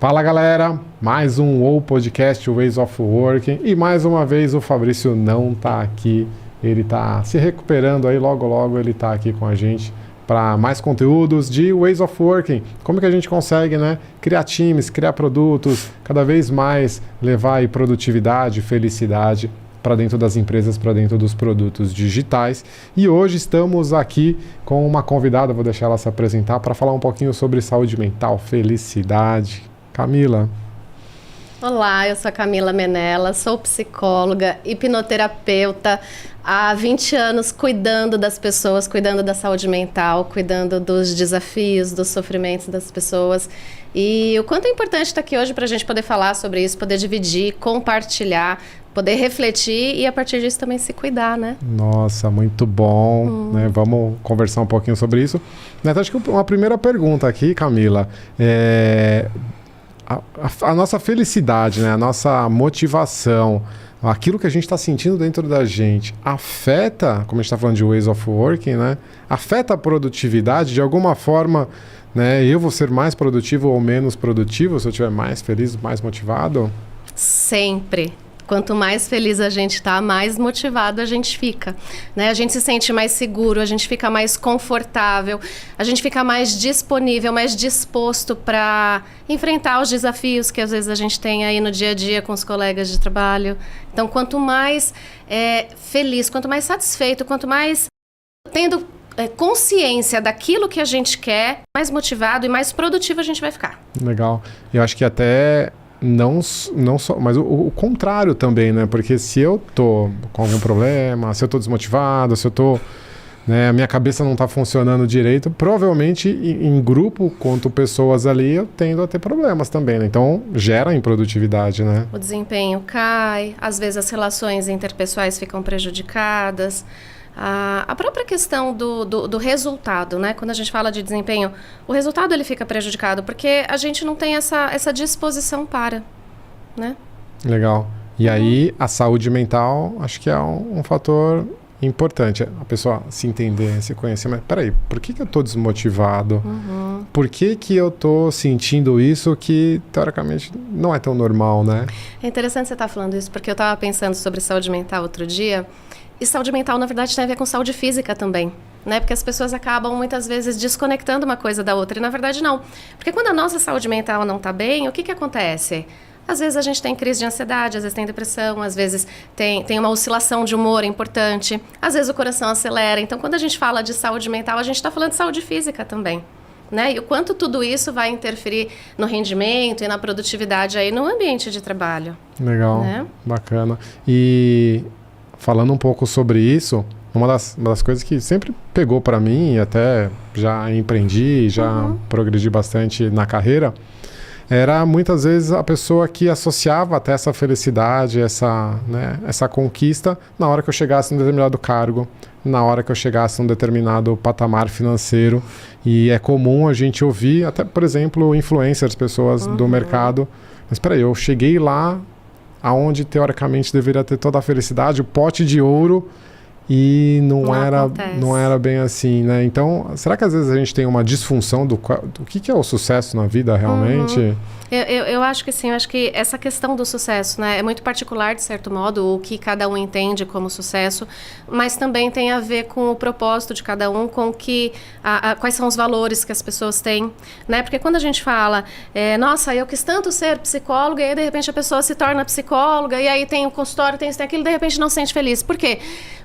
Fala galera, mais um Podcast Ways of Working e mais uma vez o Fabrício não está aqui, ele está se recuperando aí, logo ele está aqui com a gente para mais conteúdos de Ways of Working, como que a gente consegue, né, criar times, criar produtos, cada vez mais levar aí produtividade, felicidade para dentro das empresas, para dentro dos produtos digitais. E hoje estamos aqui com uma convidada, vou deixar ela se apresentar para falar um pouquinho sobre saúde mental, felicidade. Camila. Olá, eu sou a Camila Menella, sou psicóloga, hipnoterapeuta, há 20 anos cuidando das pessoas, cuidando da saúde mental, cuidando dos desafios, dos sofrimentos das pessoas. E o quanto é importante estar aqui hoje para a gente poder falar sobre isso, poder dividir, compartilhar, poder refletir e a partir disso também se cuidar, né? Nossa, muito bom, né? Vamos conversar um pouquinho sobre isso. Então, acho que uma primeira pergunta aqui, Camila, a nossa felicidade, né? A nossa motivação, aquilo que a gente está sentindo dentro da gente, afeta, como a gente está falando de Ways of Working, né? Afeta a produtividade de alguma forma, né? Eu vou ser mais produtivo ou menos produtivo se eu estiver mais feliz, mais motivado? Sempre. Quanto mais feliz a gente está, mais motivado a gente fica, né? A gente se sente mais seguro, a gente fica mais confortável, a gente fica mais disponível, mais disposto para enfrentar os desafios que às vezes a gente tem aí no dia a dia com os colegas de trabalho. Então, quanto mais feliz, quanto mais satisfeito, quanto mais tendo consciência daquilo que a gente quer, mais motivado e mais produtivo a gente vai ficar. Legal. Eu acho que até... Não só, mas o contrário também, né? Porque se eu tô com algum problema, se eu tô desmotivado, se eu tô, né, a minha cabeça não tá funcionando direito, provavelmente em grupo, quanto pessoas ali, eu tendo a ter problemas também, né? Então, gera improdutividade, né? O desempenho cai, às vezes as relações interpessoais ficam prejudicadas. A própria questão do resultado, né? Quando a gente fala de desempenho, o resultado ele fica prejudicado porque a gente não tem essa disposição para, né? Legal. E aí, a saúde mental, acho que é um fator importante. A pessoa se entender, se conhecer. Mas peraí, por que eu estou desmotivado? Por que eu estou sentindo isso que, teoricamente, não é tão normal, né? É interessante você estar falando isso, porque eu estava pensando sobre saúde mental outro dia. E saúde mental, na verdade, tem a ver com saúde física também, né? Porque as pessoas acabam, muitas vezes, desconectando uma coisa da outra. E, na verdade, não. Porque quando a nossa saúde mental não está bem, o que acontece? Às vezes a gente tem crise de ansiedade, às vezes tem depressão, às vezes tem uma oscilação de humor importante, às vezes o coração acelera. Então, quando a gente fala de saúde mental, a gente está falando de saúde física também, né? E o quanto tudo isso vai interferir no rendimento e na produtividade aí no ambiente de trabalho. Legal, né? Bacana. E... falando um pouco sobre isso, uma das coisas que sempre pegou para mim, e até já empreendi, já progredi bastante na carreira, era muitas vezes a pessoa que associava até essa felicidade, essa conquista, na hora que eu chegasse num determinado cargo, na hora que eu chegasse num determinado patamar financeiro. E é comum a gente ouvir, até, por exemplo, influencers, pessoas do mercado, mas espera aí, eu cheguei lá, aonde teoricamente deveria ter toda a felicidade, o pote de ouro, e não era bem assim, né? Então, será que às vezes a gente tem uma disfunção do que é o sucesso na vida realmente? Eu acho que sim, eu acho que essa questão do sucesso, né, é muito particular, de certo modo, o que cada um entende como sucesso, mas também tem a ver com o propósito de cada um, com quais são os valores que as pessoas têm, né? Porque quando a gente fala, nossa, eu quis tanto ser psicóloga, e aí de repente a pessoa se torna psicóloga, e aí tem o consultório, tem isso, tem aquilo, e de repente não se sente feliz. Por quê?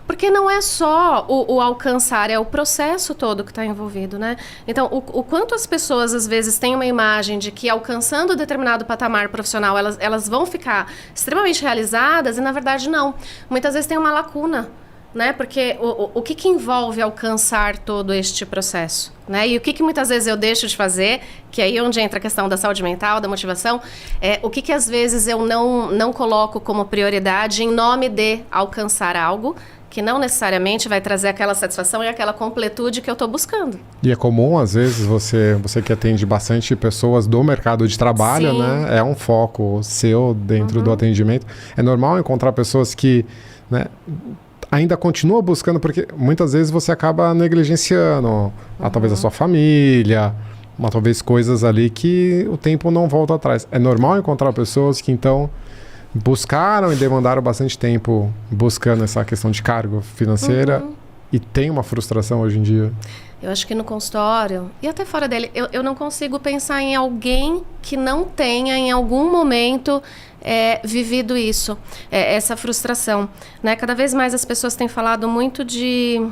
Porque não é só o alcançar, é o processo todo que está envolvido, né? Então, o quanto as pessoas, às vezes, têm uma imagem de que alcançando determinado patamar profissional, elas vão ficar extremamente realizadas, e, na verdade, não. Muitas vezes tem uma lacuna, né? Porque o que envolve alcançar todo este processo, né? E o que muitas vezes eu deixo de fazer, que é aí onde entra a questão da saúde mental, da motivação, o que às vezes eu não coloco como prioridade em nome de alcançar algo, que não necessariamente vai trazer aquela satisfação e aquela completude que eu estou buscando. E é comum, às vezes, você que atende bastante pessoas do mercado de trabalho, Sim. né? É um foco seu dentro do atendimento. É normal encontrar pessoas que, né, ainda continuam buscando, porque muitas vezes você acaba negligenciando, talvez a sua família, talvez coisas ali que o tempo não volta atrás. É normal encontrar pessoas que então buscaram e demandaram bastante tempo buscando essa questão de cargo financeira e tem uma frustração hoje em dia. Eu acho que no consultório, e até fora dele, eu não consigo pensar em alguém que não tenha em algum momento vivido isso, essa frustração, né? Cada vez mais as pessoas têm falado muito de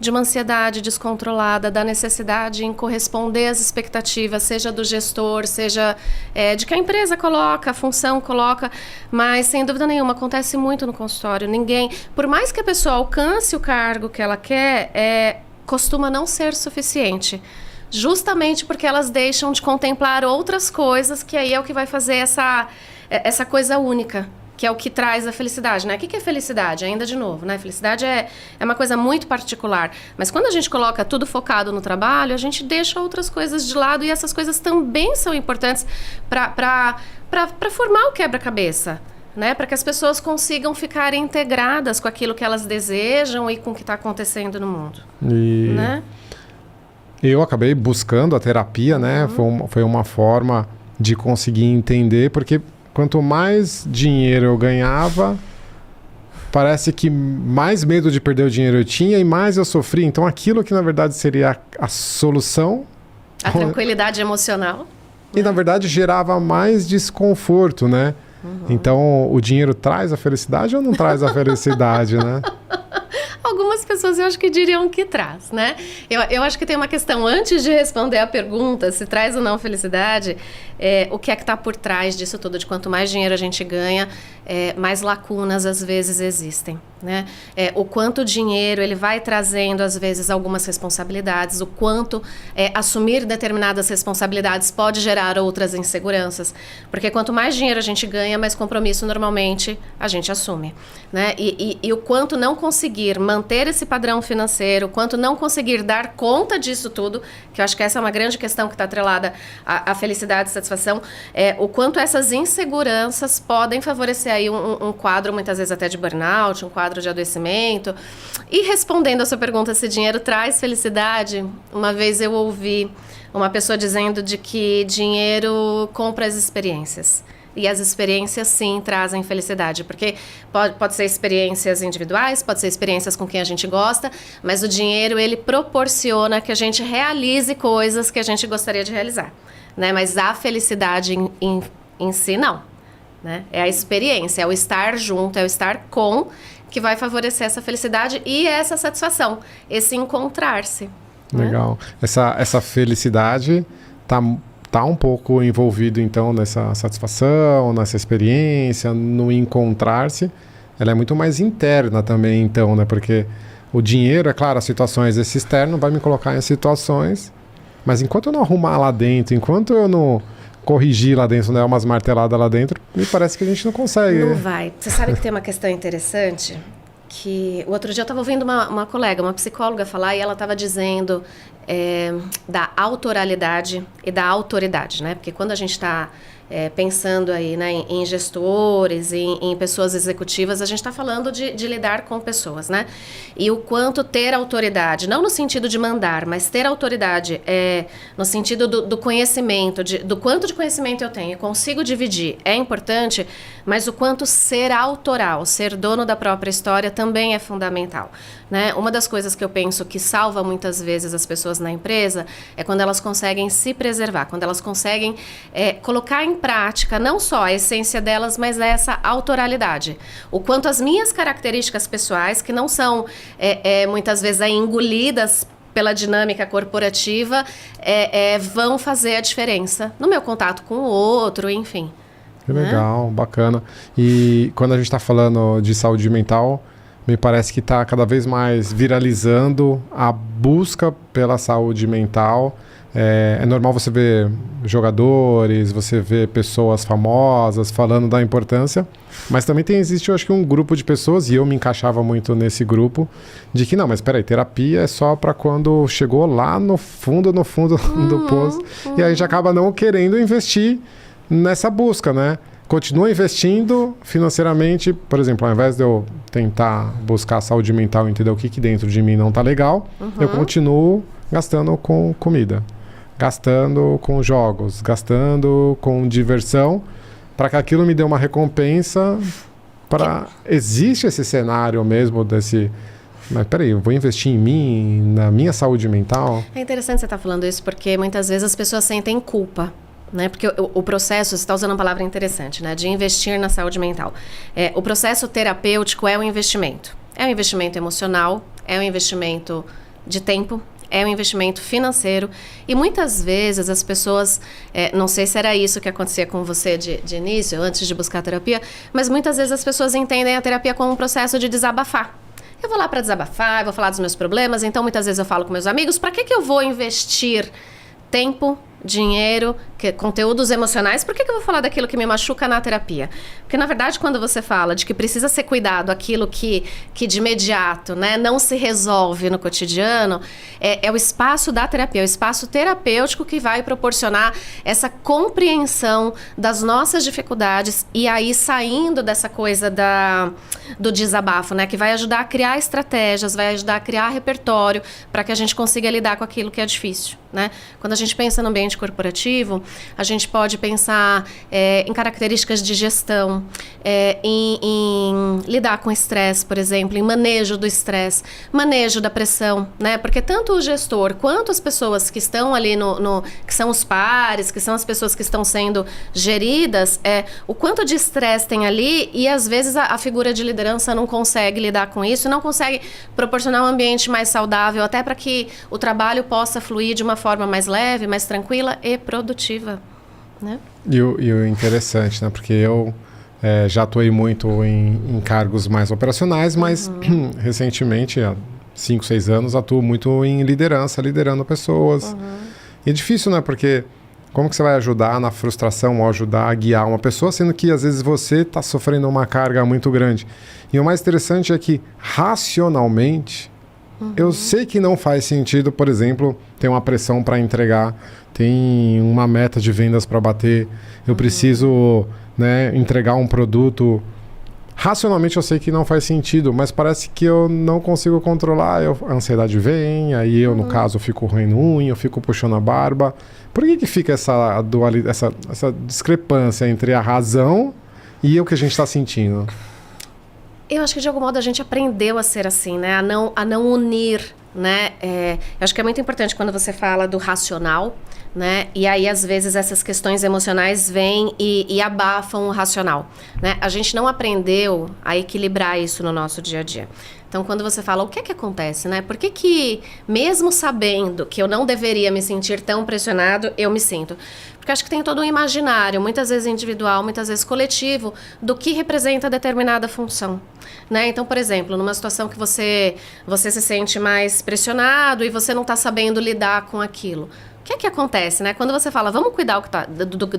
uma ansiedade descontrolada, da necessidade em corresponder às expectativas, seja do gestor, seja de que a empresa coloca, a função coloca, mas sem dúvida nenhuma acontece muito no consultório. Ninguém, por mais que a pessoa alcance o cargo que ela quer, costuma não ser suficiente, justamente porque elas deixam de contemplar outras coisas, que aí é o que vai fazer essa coisa única, que é o que traz a felicidade, né? O que é felicidade? Ainda de novo, né? Felicidade é uma coisa muito particular, mas quando a gente coloca tudo focado no trabalho, a gente deixa outras coisas de lado, e essas coisas também são importantes para formar o quebra-cabeça, né? Para que as pessoas consigam ficar integradas com aquilo que elas desejam e com o que está acontecendo no mundo. Né? Eu acabei buscando a terapia, né? Foi uma forma de conseguir entender, porque quanto mais dinheiro eu ganhava, parece que mais medo de perder o dinheiro eu tinha e mais eu sofria. Então aquilo que na verdade seria a solução... A tranquilidade emocional. E na verdade gerava mais desconforto, né? Então, o dinheiro traz a felicidade ou não traz a felicidade, né? Algumas pessoas eu acho que diriam que traz, né? Eu acho que tem uma questão, antes de responder a pergunta se traz ou não felicidade, o que é que está por trás disso tudo, de quanto mais dinheiro a gente ganha, mais lacunas às vezes existem, né? O quanto o dinheiro ele vai trazendo às vezes algumas responsabilidades, o quanto assumir determinadas responsabilidades pode gerar outras inseguranças, porque quanto mais dinheiro a gente ganha, mais compromisso normalmente a gente assume, né? E o quanto não conseguir manter esse padrão financeiro, o quanto não conseguir dar conta disso tudo, que eu acho que essa é uma grande questão que está atrelada à felicidade e satisfação, o quanto essas inseguranças podem favorecer aí um quadro, muitas vezes até de burnout, um quadro de adoecimento. E respondendo a sua pergunta se dinheiro traz felicidade, uma vez eu ouvi uma pessoa dizendo de que dinheiro compra as experiências. E as experiências, sim, trazem felicidade, porque pode ser experiências individuais, pode ser experiências com quem a gente gosta, mas o dinheiro, ele proporciona que a gente realize coisas que a gente gostaria de realizar, né? Mas a felicidade em si, não, né? É a experiência, é o estar junto, é o estar com, que vai favorecer essa felicidade e essa satisfação, esse encontrar-se. Legal. Né? Essa felicidade tá um pouco envolvido, então, nessa satisfação, nessa experiência, no encontrar-se. Ela é muito mais interna também, então, né? Porque o dinheiro, é claro, as situações, esse externo vai me colocar em situações, mas enquanto eu não arrumar lá dentro, enquanto eu não corrigir lá dentro, né, umas marteladas lá dentro, me parece que a gente não consegue. Não vai. Você sabe que tem uma questão interessante? Que o outro dia eu estava ouvindo uma colega, uma psicóloga falar, e ela estava dizendo da autoralidade e da autoridade, né? Porque quando a gente está pensando aí, né, em gestores, em pessoas executivas, a gente está falando de lidar com pessoas, né? E o quanto ter autoridade, não no sentido de mandar, mas ter autoridade no sentido do conhecimento, do quanto de conhecimento eu tenho e consigo dividir, é importante, mas o quanto ser autoral, ser dono da própria história também é fundamental, né? Uma das coisas que eu penso que salva muitas vezes as pessoas na empresa é quando elas conseguem se preservar, quando elas conseguem colocar em prática não só a essência delas, mas essa autoralidade. O quanto as minhas características pessoais, que não são muitas vezes engolidas pela dinâmica corporativa, vão fazer a diferença no meu contato com o outro, enfim. Que legal, bacana. E quando a gente está falando de saúde mental, me parece que está cada vez mais viralizando a busca pela saúde mental. É normal você ver jogadores, você ver pessoas famosas falando da importância, mas também existe, eu acho que um grupo de pessoas, e eu me encaixava muito nesse grupo, de que não, mas peraí, terapia é só para quando chegou lá no fundo do poço, e aí já acaba não querendo investir nessa busca, né? Continua investindo financeiramente, por exemplo, ao invés de eu tentar buscar a saúde mental, entender o que dentro de mim não tá legal, eu continuo gastando com comida, gastando com jogos, gastando com diversão, para que aquilo me dê uma recompensa. Existe esse cenário mesmo desse... Mas peraí, eu vou investir em mim, na minha saúde mental? É interessante você estar falando isso, porque muitas vezes as pessoas sentem culpa. Né? Porque o processo, você está usando uma palavra interessante, né? De investir na saúde mental. O processo terapêutico é um investimento. É um investimento emocional, é um investimento de tempo, é um investimento financeiro. E muitas vezes as pessoas, não sei se era isso que acontecia com você de início, antes de buscar a terapia, mas muitas vezes as pessoas entendem a terapia como um processo de desabafar. Eu vou lá para desabafar, eu vou falar dos meus problemas, então muitas vezes eu falo com meus amigos, para que eu vou investir tempo, dinheiro, conteúdos emocionais, por que eu vou falar daquilo que me machuca na terapia? Porque, na verdade, quando você fala de que precisa ser cuidado aquilo que de imediato, né, não se resolve no cotidiano, é o espaço da terapia, é o espaço terapêutico que vai proporcionar essa compreensão das nossas dificuldades e aí saindo dessa coisa do desabafo, né, que vai ajudar a criar estratégias, vai ajudar a criar repertório para que a gente consiga lidar com aquilo que é difícil, né? Quando a gente pensa no ambiente corporativo, a gente pode pensar em características de gestão, em lidar com estresse, por exemplo, em manejo do estresse, manejo da pressão, né? Porque tanto o gestor quanto as pessoas que estão ali que são os pares, que são as pessoas que estão sendo geridas, o quanto de estresse tem ali e às vezes a figura de liderança não consegue lidar com isso, não consegue proporcionar um ambiente mais saudável, até para que o trabalho possa fluir de uma forma mais leve, mais tranquila e produtiva, né? E o interessante, né? Porque eu já atuei muito em cargos mais operacionais, mas recentemente, há 5, 6 anos, atuo muito em liderança, liderando pessoas. E é difícil, né? Porque como que você vai ajudar na frustração ou ajudar a guiar uma pessoa, sendo que às vezes você está sofrendo uma carga muito grande. E o mais interessante é que, racionalmente, eu sei que não faz sentido, por exemplo, ter uma pressão para entregar, tem uma meta de vendas para bater, eu preciso, né, entregar um produto. Racionalmente eu sei que não faz sentido, mas parece que eu não consigo controlar. A ansiedade vem, aí eu, no caso, fico roendo unha, eu fico puxando a barba. Por que fica essa discrepância entre a razão e o que a gente está sentindo? Eu acho que de algum modo a gente aprendeu a ser assim, né? A não unir, né? Eu acho que é muito importante quando você fala do racional, né? E aí às vezes essas questões emocionais vêm e abafam o racional, né? A gente não aprendeu a equilibrar isso no nosso dia a dia. Então, quando você fala, o que acontece, né? Por que mesmo sabendo que eu não deveria me sentir tão pressionado, eu me sinto? Porque acho que tem todo um imaginário, muitas vezes individual, muitas vezes coletivo, do que representa determinada função, né? Então, por exemplo, numa situação que você se sente mais pressionado e você não está sabendo lidar com aquilo. O que acontece, né? Quando você fala, vamos cuidar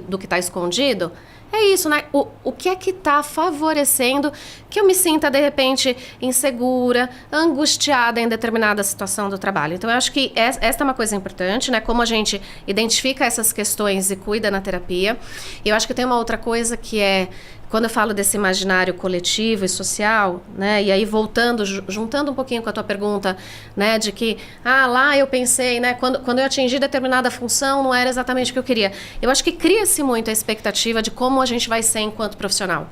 do que está escondido, é isso, né? O que é que está favorecendo que eu me sinta, de repente, insegura, angustiada em determinada situação do trabalho. Então, eu acho que esta é uma coisa importante, né? Como a gente identifica essas questões e cuida na terapia. E eu acho que tem uma outra coisa que quando eu falo desse imaginário coletivo e social, né, e aí juntando um pouquinho com a tua pergunta, né, de que, lá eu pensei, né, quando eu atingi determinada função, não era exatamente o que eu queria. Eu acho que cria-se muito a expectativa de como a gente vai ser enquanto profissional,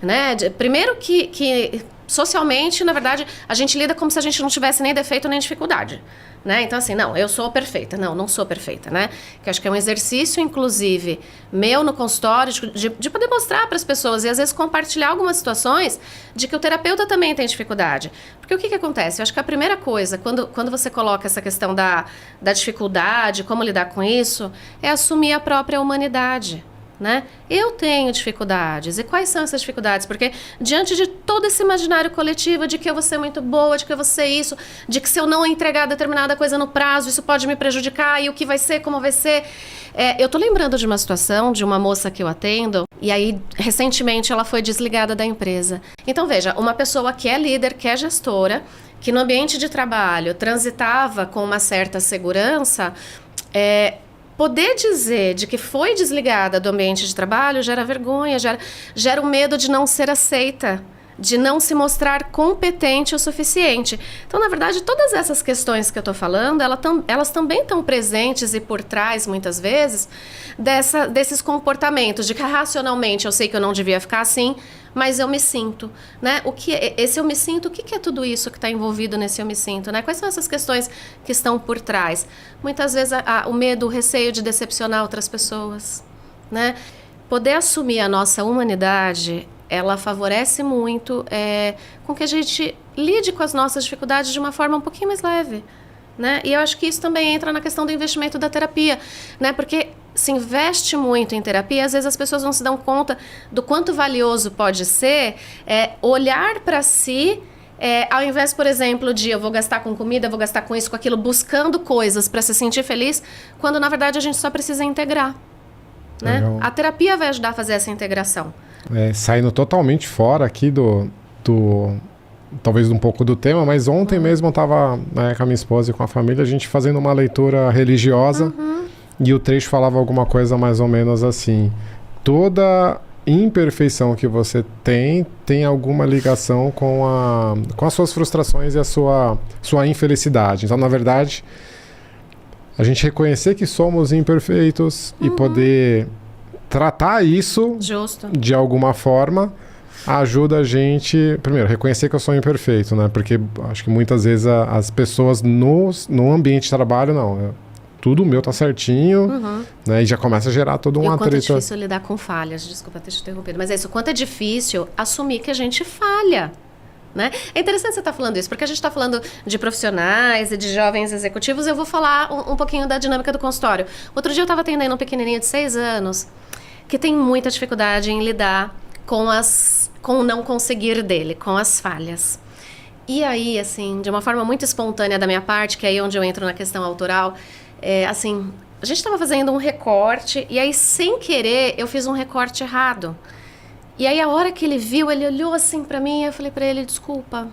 né? Primeiro que socialmente, na verdade, a gente lida como se a gente não tivesse nem defeito nem dificuldade, né? Então, assim, não, eu sou perfeita. Não sou perfeita, né? Que acho que é um exercício, inclusive, meu no consultório, de poder mostrar para as pessoas e, às vezes, compartilhar algumas situações de que o terapeuta também tem dificuldade. Porque o que acontece? Eu acho que a primeira coisa, quando você coloca essa questão da dificuldade, como lidar com isso, é assumir a própria humanidade, né? Eu tenho dificuldades. E quais são essas dificuldades? Porque diante de todo esse imaginário coletivo de que eu vou ser muito boa, de que eu vou ser isso, de que se eu não entregar determinada coisa no prazo, isso pode me prejudicar, e o que vai ser, como vai ser. Eu tô lembrando de uma situação de uma moça que eu atendo, e aí recentemente ela foi desligada da empresa. Então veja, uma pessoa que é líder, que é gestora, que no ambiente de trabalho transitava com uma certa segurança, poder dizer de que foi desligada do ambiente de trabalho gera vergonha, gera um medo de não ser aceita, de não se mostrar competente o suficiente. Então, na verdade, todas essas questões que eu estou falando, elas também estão presentes e por trás, muitas vezes, desses comportamentos, de que racionalmente eu sei que eu não devia ficar assim, mas eu me sinto, né? Esse eu me sinto, o que é tudo isso que está envolvido nesse eu me sinto, né? Quais são essas questões que estão por trás? Muitas vezes o medo, o receio de decepcionar outras pessoas, né? Poder assumir a nossa humanidade, ela favorece muito com que a gente lide com as nossas dificuldades de uma forma um pouquinho mais leve, né? E eu acho que isso também entra na questão do investimento da terapia, né? Porque se investe muito em terapia, às vezes as pessoas não se dão conta do quanto valioso pode ser olhar para si, ao invés, por exemplo, de eu vou gastar com comida, eu vou gastar com isso, com aquilo, buscando coisas para se sentir feliz, quando na verdade a gente só precisa integrar, né? A terapia vai ajudar a fazer essa integração. Saindo totalmente fora aqui talvez um pouco do tema, mas ontem mesmo eu estava com a minha esposa e com a família, a gente fazendo uma leitura religiosa, e o trecho falava alguma coisa mais ou menos assim: toda imperfeição que você tem alguma ligação com as suas frustrações e a sua infelicidade. Então, na verdade, a gente reconhecer que somos imperfeitos e poder tratar isso de alguma forma ajuda a gente, primeiro, reconhecer que eu sou imperfeito, né? Porque acho que muitas vezes as pessoas no ambiente de trabalho, tudo meu tá certinho, né? E já começa a gerar todo um atrito. O quanto é difícil lidar com falhas, desculpa ter te interrompido, mas é isso, o quanto é difícil assumir que a gente falha, né? É interessante você estar falando isso, porque a gente está falando de profissionais e de jovens executivos. Eu vou falar um pouquinho da dinâmica do consultório. Outro dia eu estava atendendo um pequenininho de 6 anos que tem muita dificuldade em lidar com o não conseguir dele, com as falhas. E aí, assim, de uma forma muito espontânea da minha parte, que é aí onde eu entro na questão autoral, assim, a gente estava fazendo um recorte e aí, sem querer, eu fiz um recorte errado. E aí, a hora que ele viu, ele olhou assim pra mim e eu falei pra ele: desculpa,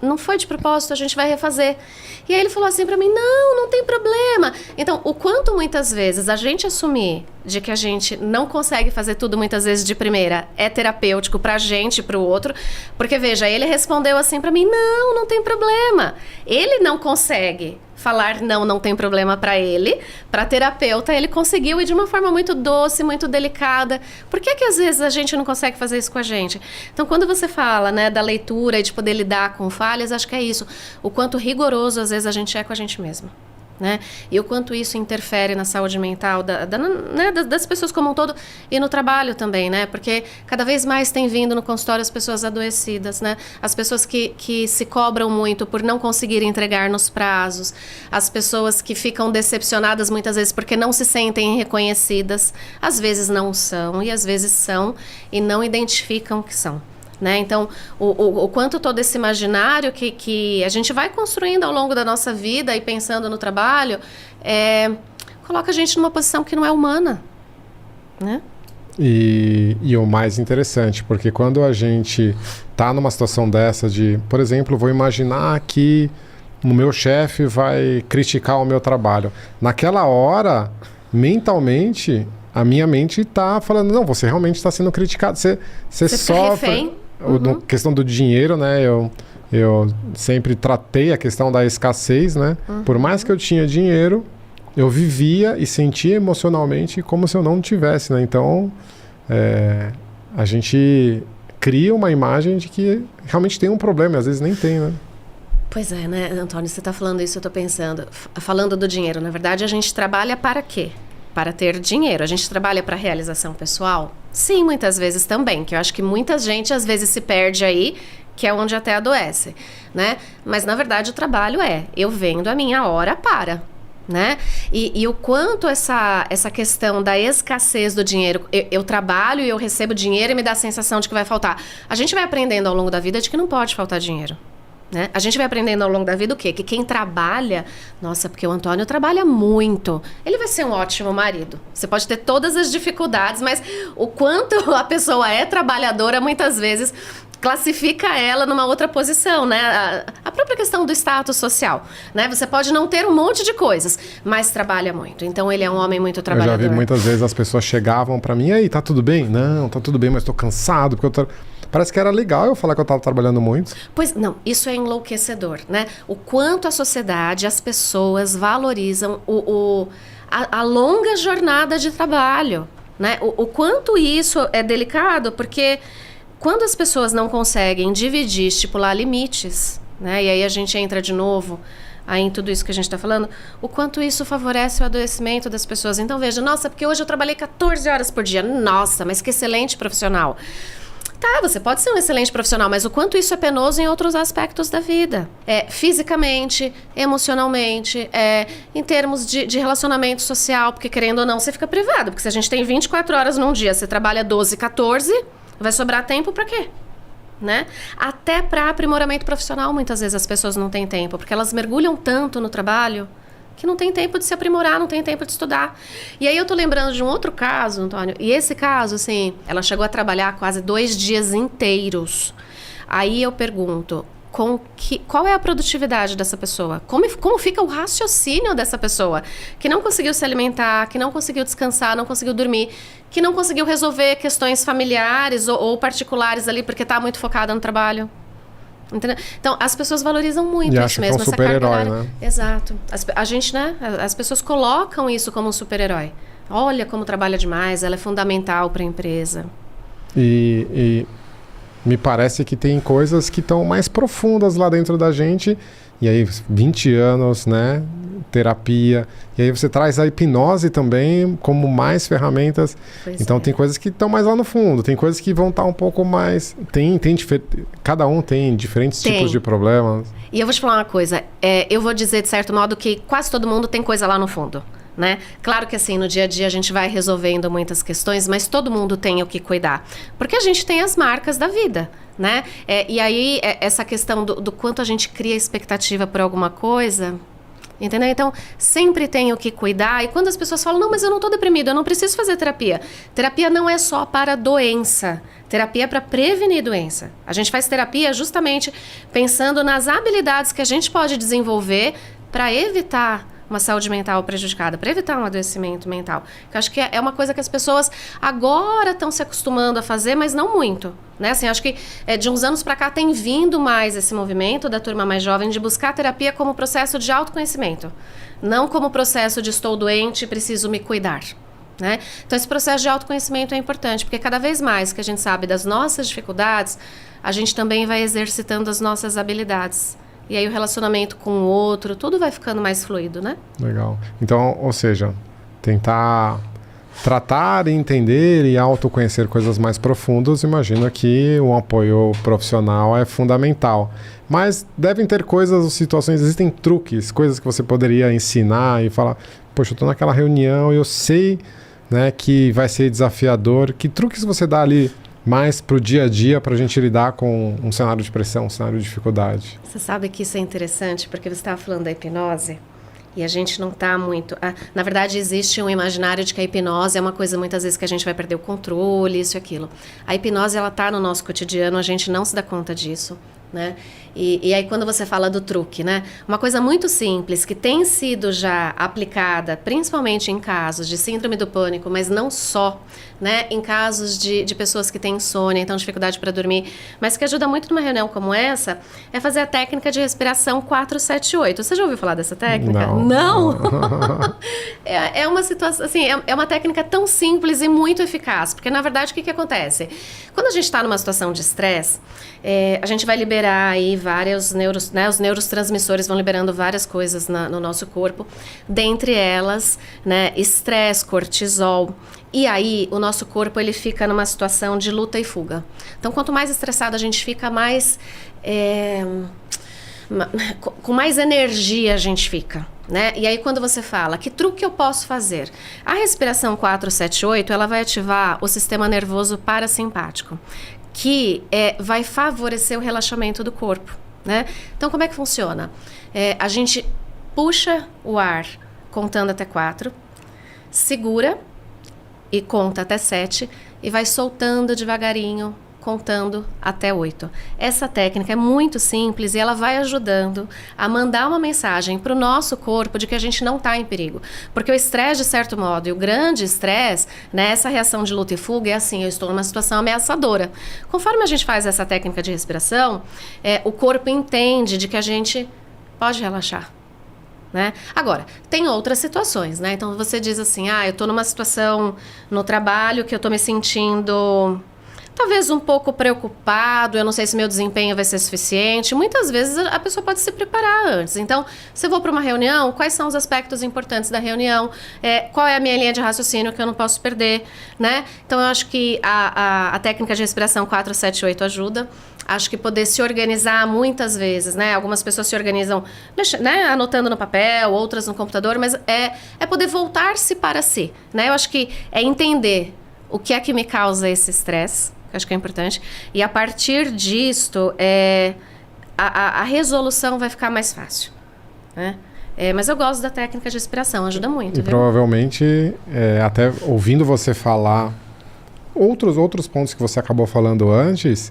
não foi de propósito, a gente vai refazer. E aí ele falou assim pra mim: não tem problema. Então, o quanto muitas vezes a gente assumir de que a gente não consegue fazer tudo muitas vezes de primeira é terapêutico pra gente e pro outro. Porque, veja, ele respondeu assim pra mim: não tem problema. Ele não consegue falar não tem problema para ele, para terapeuta ele conseguiu, e de uma forma muito doce, muito delicada. Por que às vezes a gente não consegue fazer isso com a gente? Então, quando você fala, né, da leitura e de poder lidar com falhas, acho que é isso, o quanto rigoroso às vezes a gente é com a gente mesma, né? E o quanto isso interfere na saúde mental das pessoas como um todo e no trabalho também, né? Porque cada vez mais tem vindo no consultório as pessoas adoecidas, né? As pessoas que se cobram muito por não conseguir entregar nos prazos, as pessoas que ficam decepcionadas muitas vezes porque não se sentem reconhecidas, às vezes não são e às vezes são e não identificam que são, né? Então, o quanto todo esse imaginário que a gente vai construindo ao longo da nossa vida e pensando no trabalho, coloca a gente numa posição que não é humana, né? E o mais interessante, porque quando a gente tá numa situação dessa de, por exemplo, vou imaginar que o meu chefe vai criticar o meu trabalho. Naquela hora, mentalmente, a minha mente tá falando: não, você realmente está sendo criticado, você sofre. Refém. Na questão do dinheiro, né? Eu sempre tratei a questão da escassez, né? Por mais que eu tinha dinheiro, eu vivia e sentia emocionalmente como se eu não tivesse, né? Então, a gente cria uma imagem de que realmente tem um problema, e às vezes nem tem, né? Pois é, né, Antônio? Você está falando isso, eu estou pensando. Falando do dinheiro, na verdade, a gente trabalha para quê? Para ter dinheiro. A gente trabalha para realização pessoal? Sim, muitas vezes também, que eu acho que muita gente às vezes se perde aí, que é onde até adoece, né? Mas na verdade o trabalho eu vendo a minha hora para, né? E o quanto essa questão da escassez do dinheiro, eu trabalho e eu recebo dinheiro e me dá a sensação de que vai faltar. A gente vai aprendendo ao longo da vida de que não pode faltar dinheiro, né? A gente vai aprendendo ao longo da vida o quê? Que quem trabalha... Nossa, porque o Antônio trabalha muito. Ele vai ser um ótimo marido. Você pode ter todas as dificuldades, mas o quanto a pessoa é trabalhadora, muitas vezes classifica ela numa outra posição, né? A própria questão do status social, né? Você pode não ter um monte de coisas, mas trabalha muito. Então, ele é um homem muito trabalhador. Eu já vi muitas vezes as pessoas chegavam pra mim, e aí, tá tudo bem? Não, tá tudo bem, mas tô cansado, porque parece que era legal eu falar que eu tava trabalhando muito. Pois não, isso é enlouquecedor, né? O quanto a sociedade, as pessoas valorizam a longa jornada de trabalho, né? O quanto isso é delicado, porque quando as pessoas não conseguem dividir, estipular limites, né? E aí a gente entra de novo aí em tudo isso que a gente está falando, o quanto isso favorece o adoecimento das pessoas. Então veja, nossa, porque hoje eu trabalhei 14 horas por dia. Nossa, mas que excelente profissional. Tá, você pode ser um excelente profissional, mas o quanto isso é penoso em outros aspectos da vida. Fisicamente, emocionalmente, em termos de relacionamento social, porque querendo ou não, você fica privado. Porque se a gente tem 24 horas num dia, você trabalha 12, 14, vai sobrar tempo para quê? Né? Até para aprimoramento profissional, muitas vezes as pessoas não têm tempo, porque elas mergulham tanto no trabalho que não tem tempo de se aprimorar, não tem tempo de estudar. E aí eu tô lembrando de um outro caso, Antônio, e esse caso, assim, ela chegou a trabalhar quase 2 dias inteiros. Aí eu pergunto, qual é a produtividade dessa pessoa? Como fica o raciocínio dessa pessoa? Que não conseguiu se alimentar, que não conseguiu descansar, não conseguiu dormir, que não conseguiu resolver questões familiares ou particulares ali, porque tá muito focada no trabalho. Entendeu? Então, as pessoas valorizam muito isso mesmo. Que é um super-herói, né? Exato. A gente, né? As pessoas colocam isso como um super-herói. Olha como trabalha demais, ela é fundamental para a empresa. E me parece que tem coisas que estão mais profundas lá dentro da gente. E aí, 20 anos, né? Terapia. E aí você traz a hipnose também como mais ferramentas. Então tem coisas que estão mais lá no fundo. Tem coisas que vão estar um pouco mais... Cada um tem diferentes tipos de problemas. E eu vou te falar uma coisa. Eu vou dizer, de certo modo, que quase todo mundo tem coisa lá no fundo. Né? Claro que assim, no dia a dia a gente vai resolvendo muitas questões, mas todo mundo tem o que cuidar. Porque a gente tem as marcas da vida, né? E aí, essa questão do quanto a gente cria expectativa por alguma coisa... Entendeu? Então, sempre tem o que cuidar. E quando as pessoas falam, não, mas eu não estou deprimida, eu não preciso fazer terapia. Terapia não é só para doença. Terapia é para prevenir doença. A gente faz terapia justamente pensando nas habilidades que a gente pode desenvolver para evitar uma saúde mental prejudicada, para evitar um adoecimento mental. Eu acho que é uma coisa que as pessoas agora estão se acostumando a fazer, mas não muito. Né? Assim, acho que de uns anos para cá tem vindo mais esse movimento da turma mais jovem de buscar a terapia como processo de autoconhecimento, não como processo de estou doente e preciso me cuidar. Né? Então esse processo de autoconhecimento é importante, porque cada vez mais que a gente sabe das nossas dificuldades, a gente também vai exercitando as nossas habilidades. E aí o relacionamento com o outro, tudo vai ficando mais fluido, né? Legal. Então, ou seja, tentar tratar, entender e autoconhecer coisas mais profundas, imagino que um apoio profissional é fundamental. Mas devem ter coisas ou situações, existem truques, coisas que você poderia ensinar e falar, poxa, eu estou naquela reunião e eu sei, né, que vai ser desafiador. Que truques você dá ali mais para o dia a dia para a gente lidar com um cenário de pressão, um cenário de dificuldade? Você sabe que isso é interessante, porque você estava falando da hipnose e a gente não está muito... na verdade, existe um imaginário de que a hipnose é uma coisa, muitas vezes, que a gente vai perder o controle, isso e aquilo. A hipnose, ela está no nosso cotidiano, a gente não se dá conta disso. Né? E aí quando você fala do truque, né? Uma coisa muito simples que tem sido já aplicada, principalmente em casos de síndrome do pânico, mas não só, né? Em casos de pessoas que têm insônia, então dificuldade para dormir, mas que ajuda muito numa reunião como essa, é fazer a técnica de respiração 4-7-8. Você já ouviu falar dessa técnica? Não? É uma situação, assim, é uma técnica tão simples e muito eficaz, porque na verdade o que acontece? Quando a gente está numa situação de estresse, a gente vai liberar aí vários os neurotransmissores vão liberando várias coisas no nosso corpo, dentre elas, né, estresse, cortisol. E aí o nosso corpo ele fica numa situação de luta e fuga. Então, quanto mais estressado a gente fica, mais com mais energia a gente fica. Né? E aí quando você fala, que truque eu posso fazer? A respiração 4-7-8, ela vai ativar o sistema nervoso parasimpático, que vai favorecer o relaxamento do corpo. Né? Então, como é que funciona? A gente puxa o ar contando até 4, segura e conta até 7 e vai soltando devagarinho contando até 8. Essa técnica é muito simples e ela vai ajudando a mandar uma mensagem para o nosso corpo de que a gente não está em perigo. Porque o estresse, de certo modo, e o grande estresse, né, essa reação de luta e fuga é assim, eu estou numa situação ameaçadora. Conforme a gente faz essa técnica de respiração, o corpo entende de que a gente pode relaxar. Né? Agora, tem outras situações, né? Então você diz assim, eu estou numa situação no trabalho que eu estou me sentindo talvez um pouco preocupado, eu não sei se meu desempenho vai ser suficiente. Muitas vezes a pessoa pode se preparar antes. Então, se eu vou para uma reunião, quais são os aspectos importantes da reunião? Qual é a minha linha de raciocínio que eu não posso perder? Né? Então, eu acho que a técnica de respiração 4-7-8 ajuda. Acho que poder se organizar muitas vezes, né? Algumas pessoas se organizam, né? Anotando no papel, outras no computador, mas é poder voltar-se para si, né? Eu acho que é entender o que é que me causa esse estresse, que acho que é importante, e a partir disto, a resolução vai ficar mais fácil, né? Mas eu gosto da técnica de respiração, ajuda muito. E viu? Provavelmente, até ouvindo você falar outros pontos que você acabou falando antes,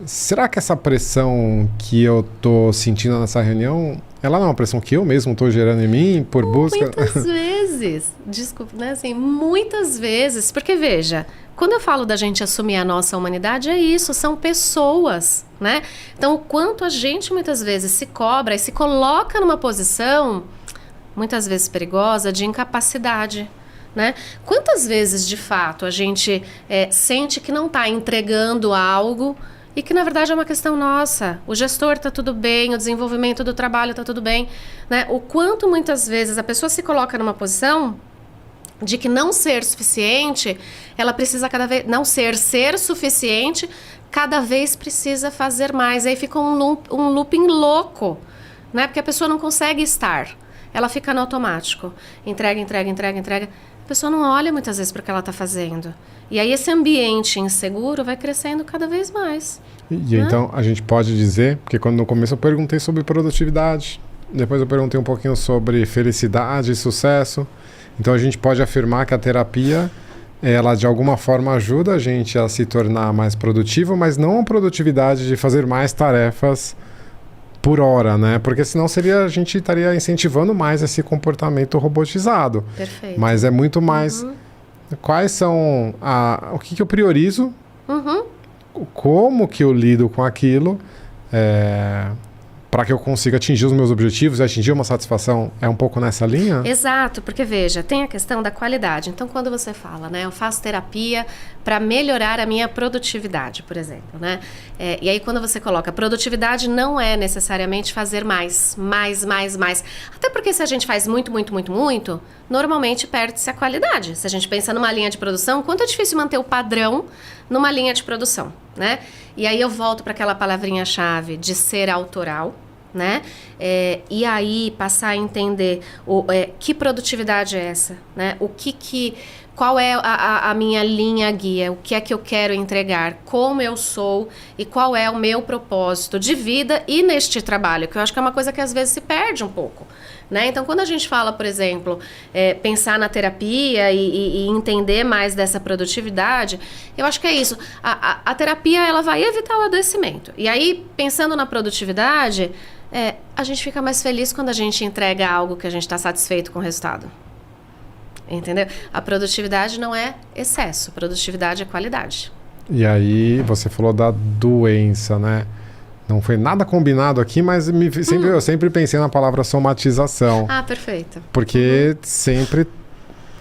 será que essa pressão que eu tô sentindo nessa reunião, ela não é uma pressão que eu mesmo tô gerando em mim por busca? Muitas vezes, desculpa, né? Assim, muitas vezes, porque veja, quando eu falo da gente assumir a nossa humanidade, é isso, são pessoas, né? Então, o quanto a gente muitas vezes se cobra e se coloca numa posição, muitas vezes perigosa, de incapacidade. Né? Quantas vezes, de fato, a gente sente que não está entregando algo e que, na verdade, é uma questão nossa. O gestor está tudo bem, o desenvolvimento do trabalho está tudo bem. Né? O quanto, muitas vezes, a pessoa se coloca numa posição de que não ser suficiente, ela precisa cada vez... Não ser suficiente, cada vez precisa fazer mais. Aí fica um looping louco, né? Porque a pessoa não consegue estar. Ela fica no automático. Entrega. A pessoa não olha muitas vezes para o que ela está fazendo. E aí esse ambiente inseguro vai crescendo cada vez mais. E então a gente pode dizer, porque quando no começo eu perguntei sobre produtividade, depois eu perguntei um pouquinho sobre felicidade e sucesso. Então a gente pode afirmar que a terapia, ela de alguma forma ajuda a gente a se tornar mais produtivo, mas não a produtividade de fazer mais tarefas por hora, né? Porque senão a gente estaria incentivando mais esse comportamento robotizado. Perfeito. Mas é muito mais... Quais são... o que eu priorizo? Como que eu lido com aquilo? Para que eu consiga atingir os meus objetivos e atingir uma satisfação, é um pouco nessa linha? Exato, porque veja, tem a questão da qualidade. Então, quando você fala, né, eu faço terapia para melhorar a minha produtividade, por exemplo, né? E aí, quando você coloca produtividade, não é necessariamente fazer mais. Até porque se a gente faz muito, normalmente perde-se a qualidade. Se a gente pensa numa linha de produção, quanto é difícil manter o padrão numa linha de produção, né? E aí eu volto para aquela palavrinha-chave de ser autoral, né? E aí passar a entender que produtividade é essa, né? Qual é a minha linha guia, o que é que eu quero entregar, como eu sou e qual é o meu propósito de vida e neste trabalho, que eu acho que é uma coisa que às vezes se perde um pouco. Né? Então, quando a gente fala, por exemplo, pensar na terapia e entender mais dessa produtividade, eu acho que é isso. A terapia, ela vai evitar o adoecimento. E aí, pensando na produtividade, a gente fica mais feliz quando a gente entrega algo que a gente está satisfeito com o resultado. Entendeu? A produtividade não é excesso, produtividade é qualidade. E aí, você falou da doença, né? Não foi nada combinado aqui, mas eu sempre pensei na palavra somatização. Ah, perfeito. Porque sempre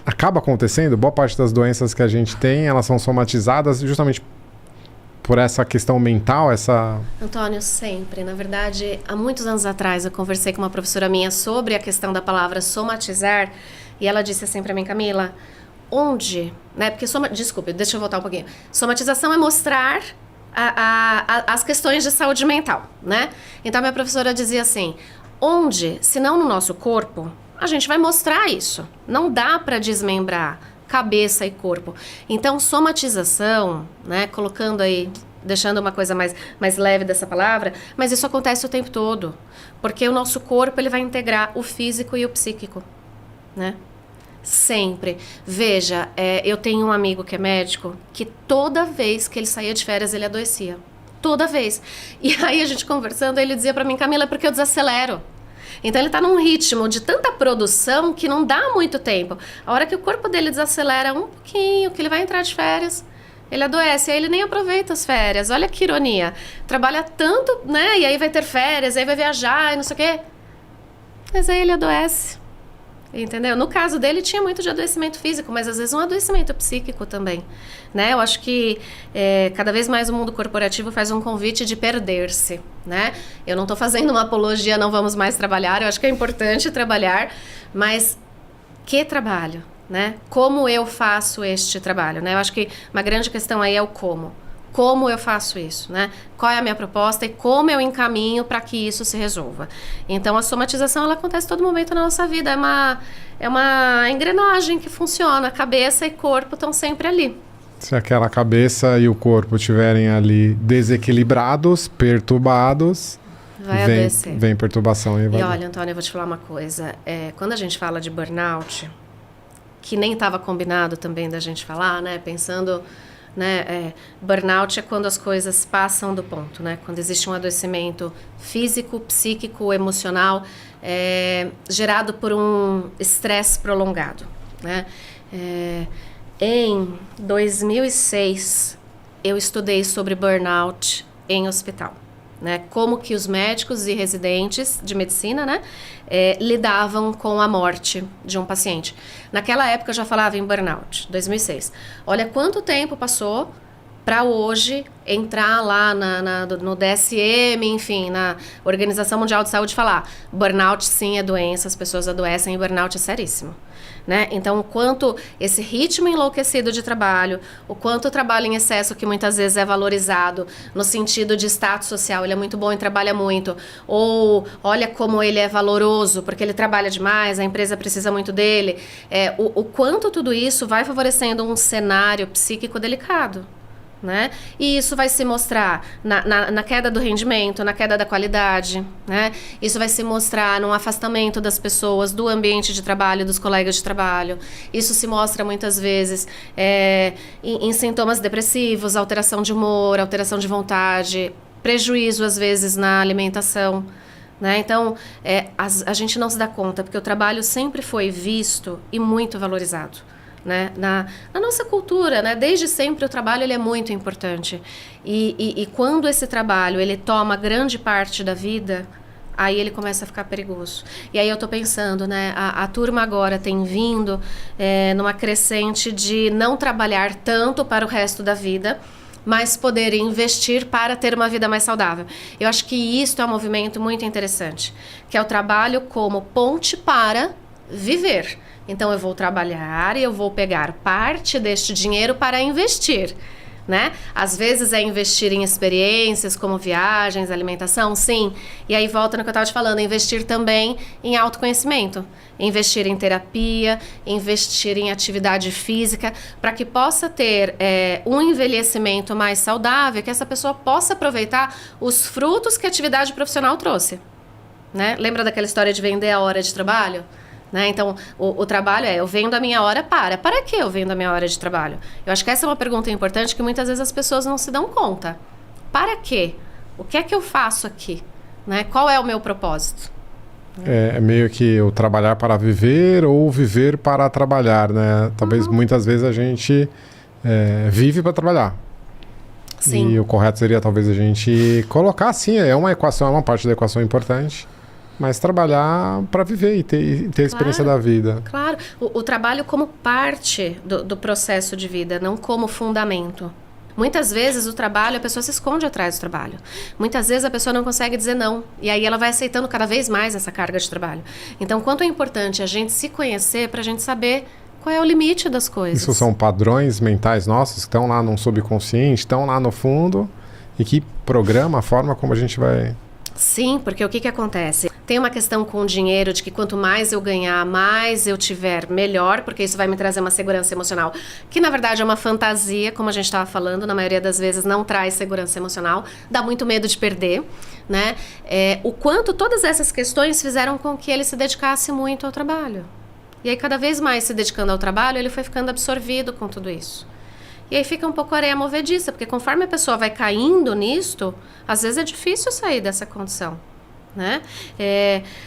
acaba acontecendo, boa parte das doenças que a gente tem, elas são somatizadas justamente por essa questão mental, Antônio, sempre. Na verdade, há muitos anos atrás, eu conversei com uma professora minha sobre a questão da palavra somatizar, e ela disse assim para mim, Camila, né? Porque desculpe, deixa eu voltar um pouquinho. Somatização é mostrar as questões de saúde mental, né? Então, minha professora dizia assim, se não no nosso corpo, a gente vai mostrar isso. Não dá para desmembrar cabeça e corpo. Então, somatização, né? Colocando aí, deixando uma coisa mais leve dessa palavra, mas isso acontece o tempo todo. Porque o nosso corpo, ele vai integrar o físico e o psíquico, né? Sempre. Veja, eu tenho um amigo que é médico que toda vez que ele saía de férias ele adoecia. Toda vez. E aí a gente conversando, ele dizia pra mim, Camila, é porque eu desacelero. Então ele tá num ritmo de tanta produção que não dá muito tempo. A hora que o corpo dele desacelera um pouquinho, que ele vai entrar de férias, ele adoece, aí ele nem aproveita as férias. Olha que ironia. Trabalha tanto, né? E aí vai ter férias, aí vai viajar e não sei o quê. Mas aí ele adoece. Entendeu? No caso dele tinha muito de adoecimento físico, mas às vezes um adoecimento psíquico também, né? Eu acho que cada vez mais o mundo corporativo faz um convite de perder-se, né? Eu não estou fazendo uma apologia, não vamos mais trabalhar, eu acho que é importante trabalhar, mas que trabalho, né? Como eu faço este trabalho, né? Eu acho que uma grande questão aí é o como. Como eu faço isso, né? Qual é a minha proposta e como eu encaminho para que isso se resolva. Então, a somatização, ela acontece todo momento na nossa vida. É uma engrenagem que funciona. Cabeça e corpo estão sempre ali. Se aquela cabeça e o corpo estiverem ali desequilibrados, perturbados, vem perturbação. E olha, Antônio, eu vou te falar uma coisa. Quando a gente fala de burnout, que nem estava combinado também da gente falar, né? Pensando... Né? Burnout é quando as coisas passam do ponto, né? Quando existe um adoecimento físico, psíquico, emocional, gerado por um estresse prolongado, né? Em 2006, eu estudei sobre burnout em hospital, né? Como que os médicos e residentes de medicina, né, lidavam com a morte de um paciente. Naquela época eu já falava em burnout, 2006. Olha quanto tempo passou para hoje entrar lá no DSM, enfim, na Organização Mundial de Saúde, falar burnout sim é doença, as pessoas adoecem e burnout é seríssimo. Né? Então, o quanto esse ritmo enlouquecido de trabalho, o quanto o trabalho em excesso, que muitas vezes é valorizado no sentido de status social, ele é muito bom e trabalha muito, ou olha como ele é valoroso, porque ele trabalha demais, a empresa precisa muito dele, o quanto tudo isso vai favorecendo um cenário psíquico delicado. Né? E isso vai se mostrar na queda do rendimento, na queda da qualidade, né? Isso vai se mostrar no afastamento das pessoas do ambiente de trabalho, dos colegas de trabalho. Isso se mostra muitas vezes em sintomas depressivos, alteração de humor, alteração de vontade, prejuízo às vezes na alimentação. Né? Então, a gente não se dá conta, porque o trabalho sempre foi visto e muito valorizado. Né? Na nossa cultura, né? Desde sempre o trabalho ele é muito importante e quando esse trabalho ele toma grande parte da vida, aí ele começa a ficar perigoso. E aí eu estou pensando, né? A turma agora tem vindo numa crescente de não trabalhar tanto para o resto da vida, mas poder investir para ter uma vida mais saudável. Eu acho que isso é um movimento muito interessante, que é o trabalho como ponte para viver. Então, eu vou trabalhar e eu vou pegar parte deste dinheiro para investir, né? Às vezes é investir em experiências como viagens, alimentação, sim. E aí volta no que eu estava te falando, investir também em autoconhecimento, investir em terapia, investir em atividade física, para que possa ter um envelhecimento mais saudável, que essa pessoa possa aproveitar os frutos que a atividade profissional trouxe, né? Lembra daquela história de vender a hora de trabalho? Né? Então, o trabalho eu vendo a minha hora para que eu vendo a minha hora de trabalho? Eu acho que essa é uma pergunta importante que muitas vezes as pessoas não se dão conta. Para quê? O que é que eu faço aqui? Né? Qual é o meu propósito? É meio que o trabalhar para viver ou viver para trabalhar, né? Talvez muitas vezes a gente vive para trabalhar. Sim. E o correto seria talvez a gente colocar assim, é uma equação, é uma parte da equação importante, mas trabalhar para viver e ter a experiência da vida. Claro, o trabalho como parte do processo de vida, não como fundamento. Muitas vezes o trabalho, a pessoa se esconde atrás do trabalho. Muitas vezes a pessoa não consegue dizer não. E aí ela vai aceitando cada vez mais essa carga de trabalho. Então, quanto é importante a gente se conhecer para a gente saber qual é o limite das coisas. Isso são padrões mentais nossos que estão lá no subconsciente, estão lá no fundo e que programa a forma como a gente vai... Sim, porque o que acontece? Tem uma questão com o dinheiro de que quanto mais eu ganhar, mais eu tiver, melhor, porque isso vai me trazer uma segurança emocional, que na verdade é uma fantasia, como a gente estava falando, na maioria das vezes não traz segurança emocional, dá muito medo de perder, né? O quanto todas essas questões fizeram com que ele se dedicasse muito ao trabalho. E aí, cada vez mais se dedicando ao trabalho, ele foi ficando absorvido com tudo isso. E aí fica um pouco areia movediça, porque conforme a pessoa vai caindo nisto, às vezes é difícil sair dessa condição, né?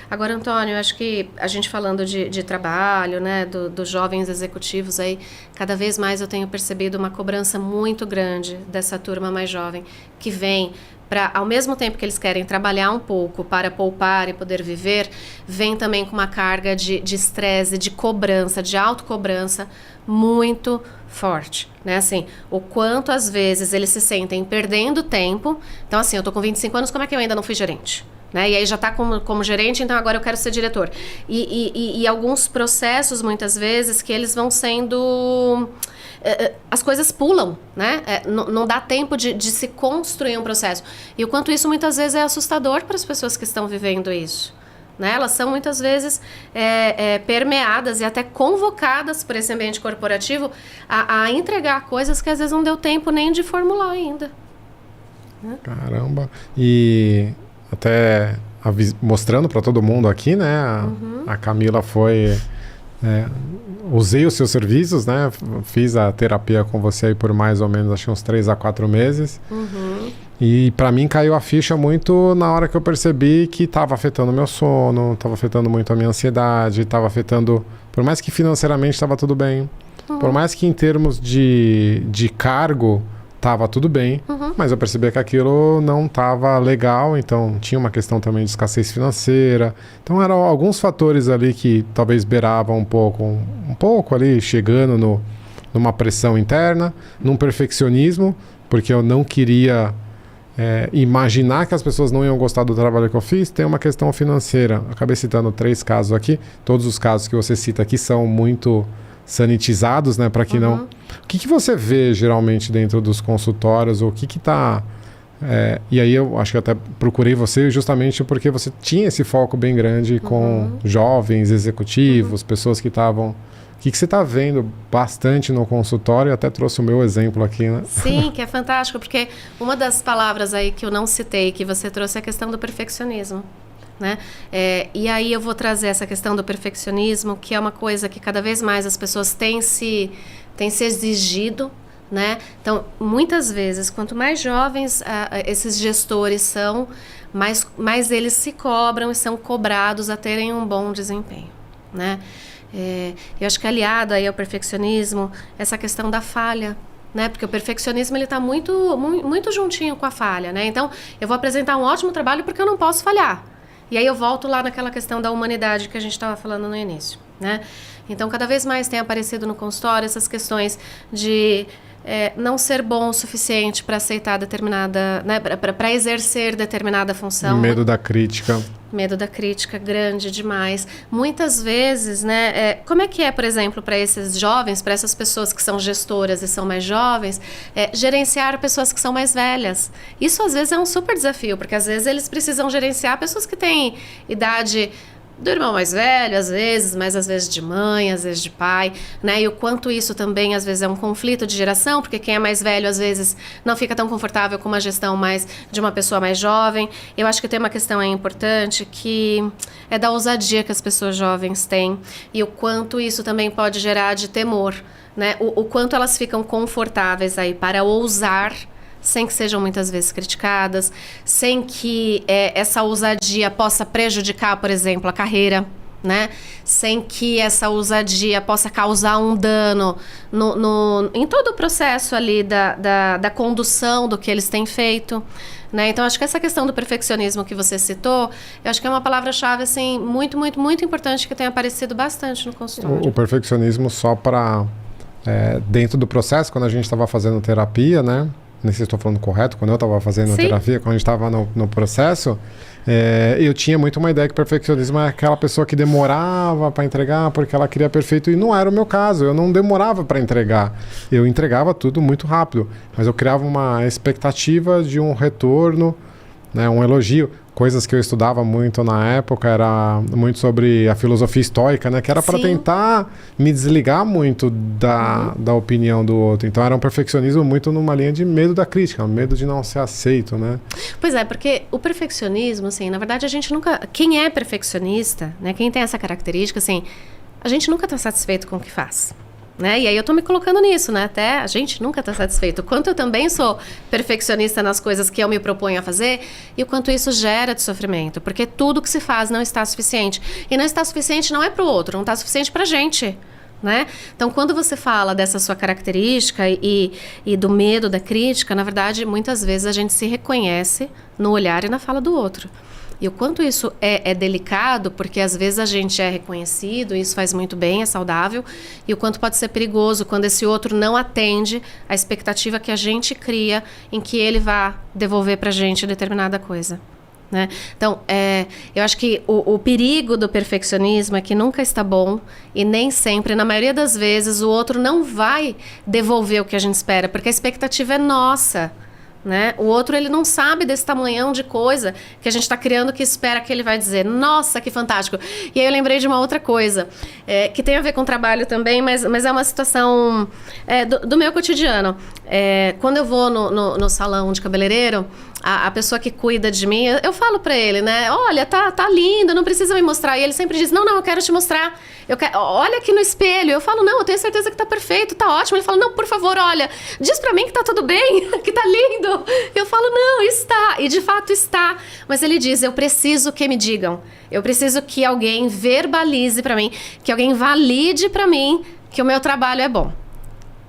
Agora, Antônio, eu acho que a gente falando de trabalho, né, dos jovens executivos aí, cada vez mais eu tenho percebido uma cobrança muito grande dessa turma mais jovem, que vem para, ao mesmo tempo que eles querem trabalhar um pouco para poupar e poder viver, vem também com uma carga de estresse, de cobrança, de autocobrança muito forte, né? Assim, o quanto às vezes eles se sentem perdendo tempo. Então, assim, eu tô com 25 anos, como é que eu ainda não fui gerente? Né? E aí já está como gerente, então agora eu quero ser diretor. E alguns processos, muitas vezes, que eles vão sendo... as coisas pulam, né? Não dá tempo de se construir um processo. E o quanto isso, muitas vezes, é assustador para as pessoas que estão vivendo isso. Né? Elas são, muitas vezes, permeadas e até convocadas por esse ambiente corporativo a entregar coisas que, às vezes, não deu tempo nem de formular ainda. Né? Caramba! E... até mostrando para todo mundo aqui, né? A Camila foi... usei os seus serviços, né? Fiz a terapia com você aí por mais ou menos, acho que uns 3 a 4 meses. E para mim caiu a ficha muito na hora que eu percebi que estava afetando o meu sono, estava afetando muito a minha ansiedade, estava afetando... Por mais que financeiramente estava tudo bem, por mais que em termos de cargo... Tava tudo bem, mas eu percebi que aquilo não estava legal, então tinha uma questão também de escassez financeira. Então eram alguns fatores ali que talvez beiravam um pouco ali, chegando numa pressão interna, num perfeccionismo, porque eu não queria imaginar que as pessoas não iam gostar do trabalho que eu fiz. Tem uma questão financeira. Eu acabei citando 3 casos aqui, todos os casos que você cita aqui são muito... sanitizados, né, para que não... O que você vê geralmente dentro dos consultórios, ou o que está... e aí eu acho que até procurei você justamente porque você tinha esse foco bem grande com jovens, executivos, pessoas que estavam... O que você está vendo bastante no consultório? Até trouxe o meu exemplo aqui, né? Sim, que é fantástico, porque uma das palavras aí que eu não citei, que você trouxe, é a questão do perfeccionismo. Né? E aí eu vou trazer essa questão do perfeccionismo, que é uma coisa que cada vez mais as pessoas têm se exigido, né? Então, muitas vezes, quanto mais jovens esses gestores são, mais eles se cobram e são cobrados a terem um bom desempenho, né? Eu acho que aliado aí ao perfeccionismo, essa questão da falha, né? Porque o perfeccionismo ele está muito juntinho com a falha, né? Então, eu vou apresentar um ótimo trabalho porque eu não posso falhar. E aí eu volto lá naquela questão da humanidade que a gente estava falando no início, né? Então, cada vez mais tem aparecido no consultório essas questões de não ser bom o suficiente para aceitar determinada... né? Para exercer determinada função. Medo da crítica. Medo da crítica, grande demais. Muitas vezes, né? Como é que por exemplo, para esses jovens, para essas pessoas que são gestoras e são mais jovens, gerenciar pessoas que são mais velhas? Isso, às vezes, é um super desafio, porque, às vezes, eles precisam gerenciar pessoas que têm idade do irmão mais velho, às vezes, mas às vezes de mãe, às vezes de pai, né? E o quanto isso também, às vezes, é um conflito de geração, porque quem é mais velho, às vezes, não fica tão confortável com uma gestão mais de uma pessoa mais jovem. Eu acho que tem uma questão aí importante, que é da ousadia que as pessoas jovens têm, e o quanto isso também pode gerar de temor, né? O quanto elas ficam confortáveis aí para ousar, sem que sejam muitas vezes criticadas, sem que essa ousadia possa prejudicar, por exemplo, a carreira, né? Sem que essa ousadia possa causar um dano em todo o processo ali da condução do que eles têm feito, né? Então, acho que essa questão do perfeccionismo que você citou, eu acho que é uma palavra-chave assim, muito, muito, muito importante, que tem aparecido bastante no consultório. O perfeccionismo só para... dentro do processo, quando a gente estava fazendo terapia, né? Nem sei se estou falando correto, quando eu estava fazendo a terapia, quando a gente estava no processo, eu tinha muito uma ideia que perfeccionismo é aquela pessoa que demorava para entregar porque ela queria perfeito, e não era o meu caso. Eu não demorava para entregar, eu entregava tudo muito rápido, mas eu criava uma expectativa de um retorno, né, um elogio. Coisas que eu estudava muito na época era muito sobre a filosofia estoica, né? Que era para tentar me desligar muito da opinião do outro. Então era um perfeccionismo muito numa linha de medo da crítica, medo de não ser aceito, né? Pois é, porque o perfeccionismo, assim, na verdade a gente nunca... Quem é perfeccionista, né? Quem tem essa característica, assim... a gente nunca está satisfeito com o que faz. Né? E aí eu tô me colocando nisso, né? Até a gente nunca está satisfeito. O quanto eu também sou perfeccionista nas coisas que eu me proponho a fazer e o quanto isso gera de sofrimento. Porque tudo que se faz não está suficiente. E não está suficiente não é para o outro, não está suficiente para a gente. Né? Então, quando você fala dessa sua característica e do medo da crítica, na verdade, muitas vezes a gente se reconhece no olhar e na fala do outro. E o quanto isso é delicado, porque às vezes a gente é reconhecido, e isso faz muito bem, é saudável, e o quanto pode ser perigoso quando esse outro não atende à expectativa que a gente cria em que ele vá devolver pra gente determinada coisa. Né? Então, eu acho que o perigo do perfeccionismo é que nunca está bom e nem sempre, na maioria das vezes, o outro não vai devolver o que a gente espera, porque a expectativa é nossa. Né? O outro, ele não sabe desse tamanhão de coisa que a gente está criando, que espera que ele vai dizer, nossa, que fantástico. E aí eu lembrei de uma outra coisa, que tem a ver com trabalho também, mas é uma situação do meu cotidiano. Quando eu vou no salão de cabeleireiro, a pessoa que cuida de mim, eu falo pra ele, né? Olha, tá lindo, não precisa me mostrar. E ele sempre diz, não, eu quero te mostrar. Olha aqui no espelho. Eu falo, não, eu tenho certeza que tá perfeito, tá ótimo. Ele fala, não, por favor, olha, diz pra mim que tá tudo bem, que tá lindo. Eu falo, não, está. E de fato está. Mas ele diz, eu preciso que me digam. Eu preciso que alguém verbalize pra mim, que alguém valide pra mim que o meu trabalho é bom.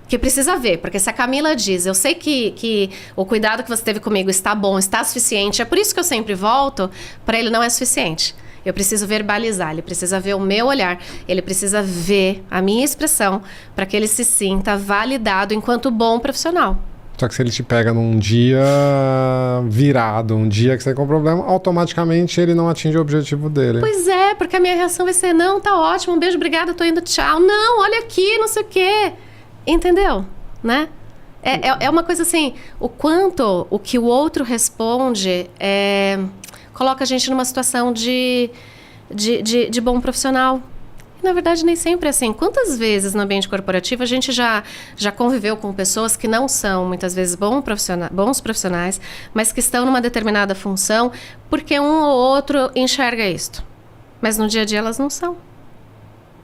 Que precisa ver, porque se a Camila diz, eu sei que o cuidado que você teve comigo está bom, está suficiente, é por isso que eu sempre volto, para ele não é suficiente. Eu preciso verbalizar, ele precisa ver o meu olhar, ele precisa ver a minha expressão, para que ele se sinta validado enquanto bom profissional. Só que se ele te pega num dia virado, um dia que você tem um problema, automaticamente ele não atinge o objetivo dele. Pois é, porque a minha reação vai ser, não, tá ótimo, um beijo, obrigada, tô indo, tchau. Não, olha aqui, não sei o quê. Entendeu? Né? É uma coisa assim, o que o outro responde coloca a gente numa situação de bom profissional. E, na verdade, nem sempre é assim. Quantas vezes no ambiente corporativo a gente já conviveu com pessoas que não são, muitas vezes, bons profissionais, mas que estão numa determinada função porque um ou outro enxerga isto. Mas no dia a dia elas não são.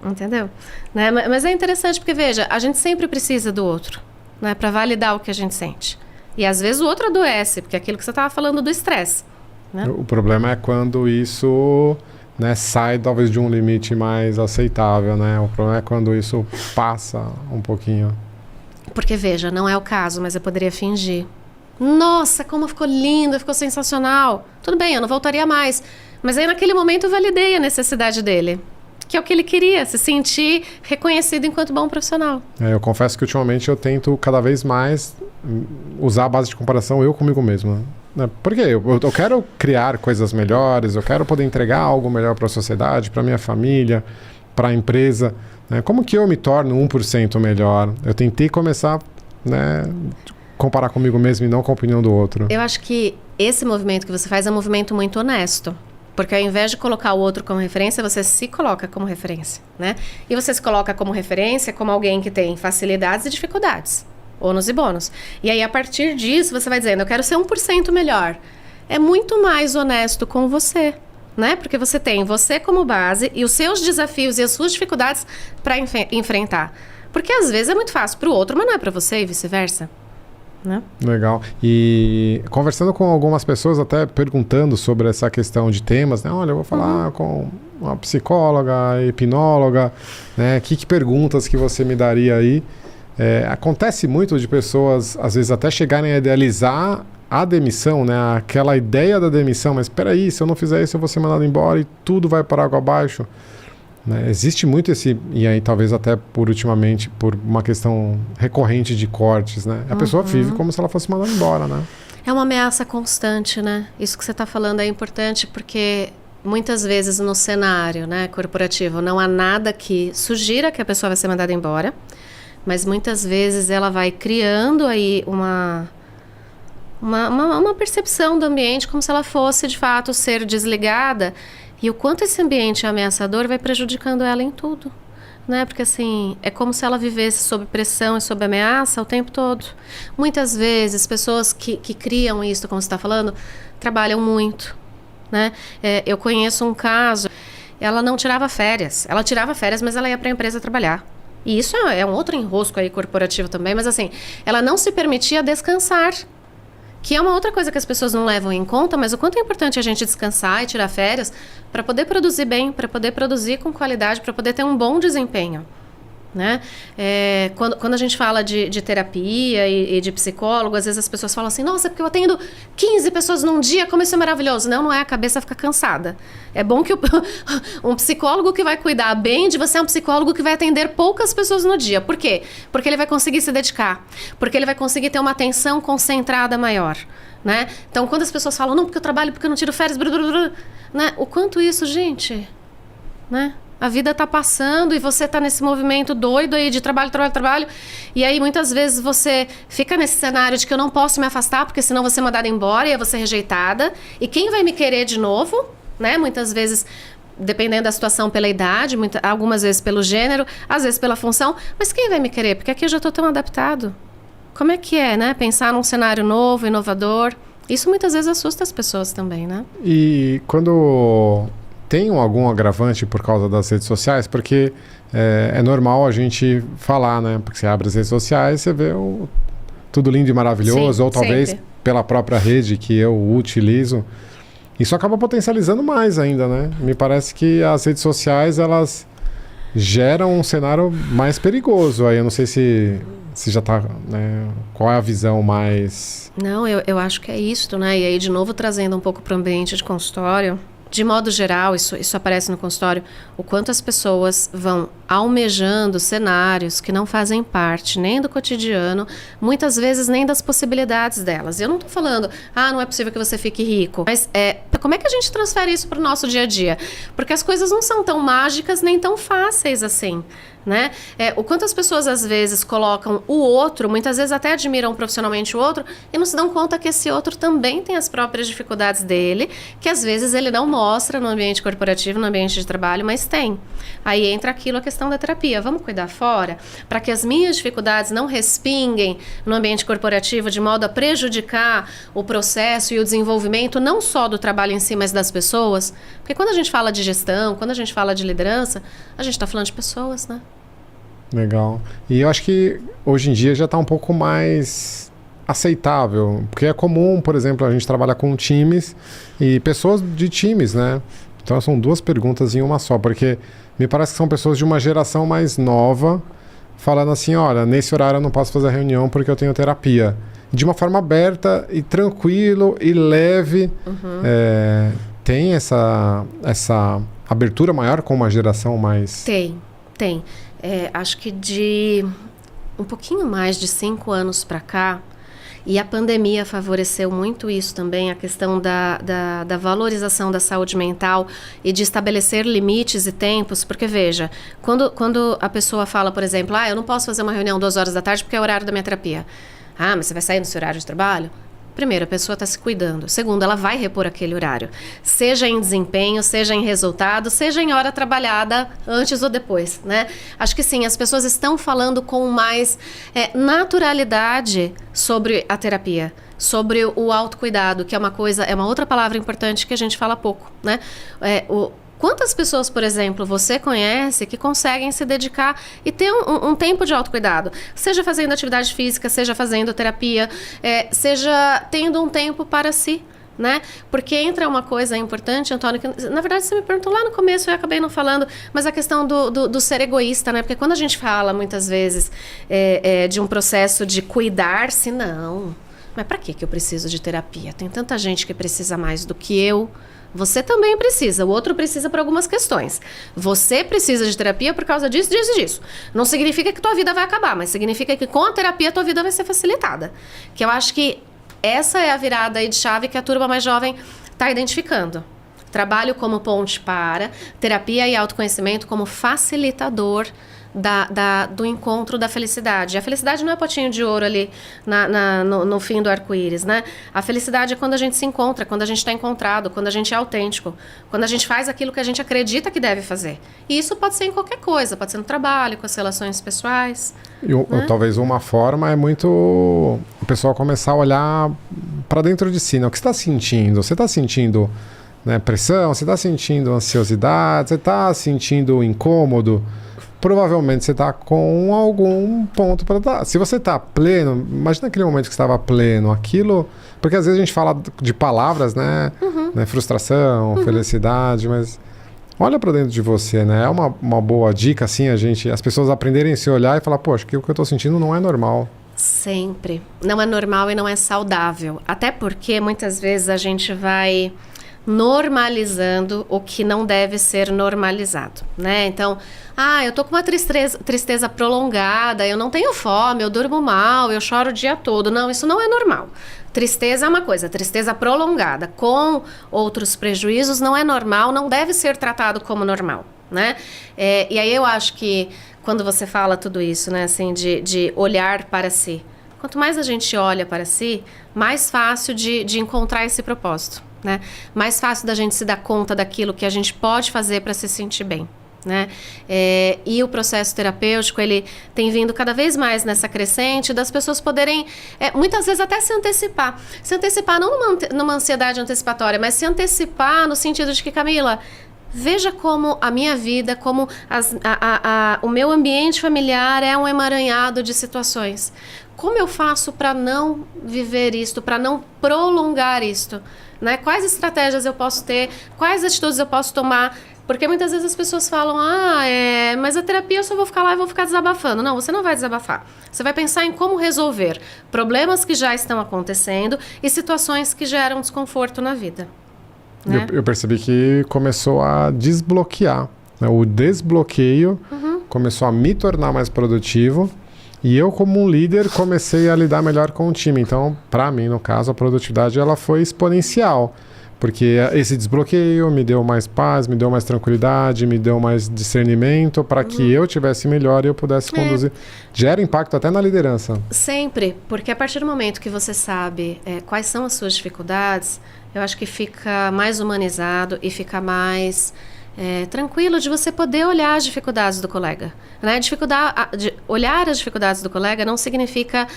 Entendeu? Né? Mas é interessante porque, veja, a gente sempre precisa do outro, né? Para validar o que a gente sente. E às vezes o outro adoece, porque é aquilo que você estava falando do estresse. Né? O problema é quando isso, né, sai talvez de um limite mais aceitável, né? O problema é quando isso passa um pouquinho. Porque, veja, não é o caso, mas eu poderia fingir. Nossa, como ficou lindo, ficou sensacional. Tudo bem, eu não voltaria mais. Mas aí naquele momento eu validei a necessidade dele. Que é o que ele queria, se sentir reconhecido enquanto bom profissional. Eu confesso que ultimamente eu tento cada vez mais usar a base de comparação eu comigo mesmo. Né? Porque eu quero criar coisas melhores, eu quero poder entregar algo melhor para a sociedade, para minha família, para a empresa. Né? Como que eu me torno 1% melhor? Eu tentei começar, né, comparar comigo mesmo e não com a opinião do outro. Eu acho que esse movimento que você faz é um movimento muito honesto. Porque ao invés de colocar o outro como referência, você se coloca como referência, né? E você se coloca como referência como alguém que tem facilidades e dificuldades, ônus e bônus. E aí, a partir disso, você vai dizendo, eu quero ser 1% melhor. É muito mais honesto com você, né? Porque você tem você como base e os seus desafios e as suas dificuldades para enfrentar. Porque às vezes é muito fácil para o outro, mas não é para você e vice-versa. Né? Legal. E conversando com algumas pessoas, até perguntando sobre essa questão de temas, né? Olha, eu vou falar com uma psicóloga, hipnóloga, né? Que perguntas que você me daria aí? Acontece muito de pessoas, às vezes, até chegarem a idealizar a demissão, né? Aquela ideia da demissão, mas espera aí, se eu não fizer isso, eu vou ser mandado embora e tudo vai para água abaixo. Né? Existe muito e aí talvez até ultimamente, por uma questão recorrente de cortes, né? A pessoa vive como se ela fosse mandada embora, né? É uma ameaça constante, né? Isso que você está falando é importante porque muitas vezes no cenário, né, corporativo não há nada que sugira que a pessoa vai ser mandada embora, mas muitas vezes ela vai criando aí uma percepção do ambiente como se ela fosse de fato ser desligada. E o quanto esse ambiente ameaçador vai prejudicando ela em tudo, né? Porque assim, é como se ela vivesse sob pressão e sob ameaça o tempo todo. Muitas vezes, pessoas que criam isso, como você está falando, trabalham muito, né? Eu conheço um caso ela não tirava férias. Ela tirava férias, mas ela ia para a empresa trabalhar. E isso é um outro enrosco aí corporativo também, mas assim, ela não se permitia descansar. Que é uma outra coisa que as pessoas não levam em conta, mas o quanto é importante a gente descansar e tirar férias para poder produzir bem, para poder produzir com qualidade, para poder ter um bom desempenho. Né? Quando a gente fala de terapia e de psicólogo, às vezes as pessoas falam assim, nossa, porque eu atendo 15 pessoas num dia, como isso é maravilhoso. Não é, a cabeça fica cansada. É bom que um psicólogo que vai cuidar bem de você é um psicólogo que vai atender poucas pessoas no dia. Por quê? Porque ele vai conseguir se dedicar, porque ele vai conseguir ter uma atenção concentrada maior. Né? Então, quando as pessoas falam, não, porque eu trabalho, porque eu não tiro férias, né? O quanto isso, gente, né? A vida está passando e você está nesse movimento doido aí de trabalho. E aí, muitas vezes, você fica nesse cenário de que eu não posso me afastar, porque senão vou ser mandada embora e eu vou ser rejeitada. E quem vai me querer de novo, né? Muitas vezes, dependendo da situação, pela idade, algumas vezes pelo gênero, às vezes pela função. Mas quem vai me querer? Porque aqui eu já estou tão adaptado. Como é que é, né? Pensar num cenário novo, inovador. Isso muitas vezes assusta as pessoas também, né? E quando... Tem algum agravante por causa das redes sociais? Porque é normal a gente falar, né? Porque você abre as redes sociais, você vê tudo lindo e maravilhoso, sim, ou talvez sempre. Pela própria rede que eu utilizo. Isso acaba potencializando mais ainda, né? Me parece que as redes sociais, elas geram um cenário mais perigoso. Aí eu não sei se já está, né? Qual é a visão mais... Não, eu acho que é isso, né? E aí, de novo, trazendo um pouco para o ambiente de consultório... De modo geral, isso aparece no consultório, o quanto as pessoas vão almejando cenários que não fazem parte nem do cotidiano, muitas vezes nem das possibilidades delas. Eu não estou falando, não é possível que você fique rico, mas como é que a gente transfere isso para o nosso dia a dia? Porque as coisas não são tão mágicas nem tão fáceis assim. Né? O quanto as pessoas às vezes colocam o outro, muitas vezes até admiram profissionalmente o outro e não se dão conta que esse outro também tem as próprias dificuldades dele, que às vezes ele não mostra no ambiente corporativo, no ambiente de trabalho, mas tem. Aí entra a questão da terapia. Vamos cuidar fora para que as minhas dificuldades não respinguem no ambiente corporativo de modo a prejudicar o processo e o desenvolvimento não só do trabalho em si, mas das pessoas. Porque quando a gente fala de gestão, quando a gente fala de liderança, a gente está falando de pessoas, né? Legal. E eu acho que hoje em dia já está um pouco mais aceitável, porque é comum, por exemplo, a gente trabalha com times e pessoas de times, né? Então são duas perguntas em uma só, porque me parece que são pessoas de uma geração mais nova falando assim, olha, nesse horário eu não posso fazer reunião porque eu tenho terapia. De uma forma aberta e tranquilo e leve. Tem essa abertura maior com uma geração mais... Tem. Acho que de um pouquinho mais de 5 anos para cá, e a pandemia favoreceu muito isso também, a questão da valorização da saúde mental e de estabelecer limites e tempos, porque veja, quando a pessoa fala, por exemplo, eu não posso fazer uma reunião 2 horas da tarde porque é o horário da minha terapia. Mas você vai sair no seu horário de trabalho? Primeiro, a pessoa está se cuidando. Segundo, ela vai repor aquele horário. Seja em desempenho, seja em resultado, seja em hora trabalhada antes ou depois, né? Acho que sim, as pessoas estão falando com mais naturalidade sobre a terapia, sobre o autocuidado, que é uma outra palavra importante que a gente fala pouco, né? Quantas pessoas, por exemplo, você conhece que conseguem se dedicar e ter um tempo de autocuidado? Seja fazendo atividade física, seja fazendo terapia, seja tendo um tempo para si, né? Porque entra uma coisa importante, Antônio, que na verdade você me perguntou lá no começo, eu acabei não falando, mas a questão do ser egoísta, né? Porque quando a gente fala muitas vezes de um processo de cuidar-se, não. Mas para que eu preciso de terapia? Tem tanta gente que precisa mais do que eu. Você também precisa, o outro precisa por algumas questões. Você precisa de terapia por causa disso, disso e disso. Não significa que tua vida vai acabar, mas significa que com a terapia tua vida vai ser facilitada. Que eu acho que essa é a virada aí de chave que a turma mais jovem está identificando. Trabalho como ponte para, terapia e autoconhecimento como facilitador do encontro da felicidade. A felicidade não é potinho de ouro ali no fim do arco-íris, né? A felicidade é quando a gente se encontra, quando a gente está encontrado, quando a gente é autêntico, quando a gente faz aquilo que a gente acredita que deve fazer. E isso pode ser em qualquer coisa, pode ser no trabalho, com as relações pessoais. Né? Talvez uma forma é muito o pessoal começar a olhar para dentro de si, né? O que você está sentindo? Você está sentindo né, pressão, você está sentindo ansiosidade, você está sentindo incômodo, provavelmente você está com algum ponto para dar. Se você está pleno, imagina aquele momento que você estava pleno, aquilo... Porque às vezes a gente fala de palavras, né? Né, frustração, felicidade, mas olha para dentro de você, né? É uma boa dica, assim, as pessoas aprenderem a se olhar e falar, poxa, o que eu estou sentindo não é normal. Sempre. Não é normal e não é saudável. Até porque muitas vezes a gente vai normalizando o que não deve ser normalizado, né? Então, eu tô com uma tristeza prolongada, eu não tenho fome, eu durmo mal, eu choro o dia todo. Não, isso não é normal. Tristeza é uma coisa, tristeza prolongada com outros prejuízos não é normal, não deve ser tratado como normal, né? E aí eu acho que quando você fala tudo isso, né, assim, de olhar para si, quanto mais a gente olha para si, mais fácil de encontrar esse propósito, né? Mais fácil da gente se dar conta daquilo que a gente pode fazer para se sentir bem, né? E o processo terapêutico, ele tem vindo cada vez mais nessa crescente das pessoas poderem, muitas vezes até se antecipar não numa ansiedade antecipatória, mas se antecipar no sentido de que, Camila, veja como a minha vida, como o meu ambiente familiar é um emaranhado de situações. Como eu faço para não viver isto, para não prolongar isto? Né? Quais estratégias eu posso ter? Quais atitudes eu posso tomar? Porque muitas vezes as pessoas falam, mas a terapia eu só vou ficar lá e vou ficar desabafando. Não, você não vai desabafar. Você vai pensar em como resolver problemas que já estão acontecendo e situações que geram desconforto na vida. Né? Eu percebi que começou a desbloquear, né? O desbloqueio começou a me tornar mais produtivo e eu, como um líder, comecei a lidar melhor com o time. Então, para mim, no caso, a produtividade ela foi exponencial, porque esse desbloqueio me deu mais paz, me deu mais tranquilidade, me deu mais discernimento para que eu tivesse melhor e eu pudesse conduzir. Gera impacto até na liderança. Sempre, porque a partir do momento que você sabe quais são as suas dificuldades, eu acho que fica mais humanizado e fica mais tranquilo de você poder olhar as dificuldades do colega. Né? Olhar as dificuldades do colega não significa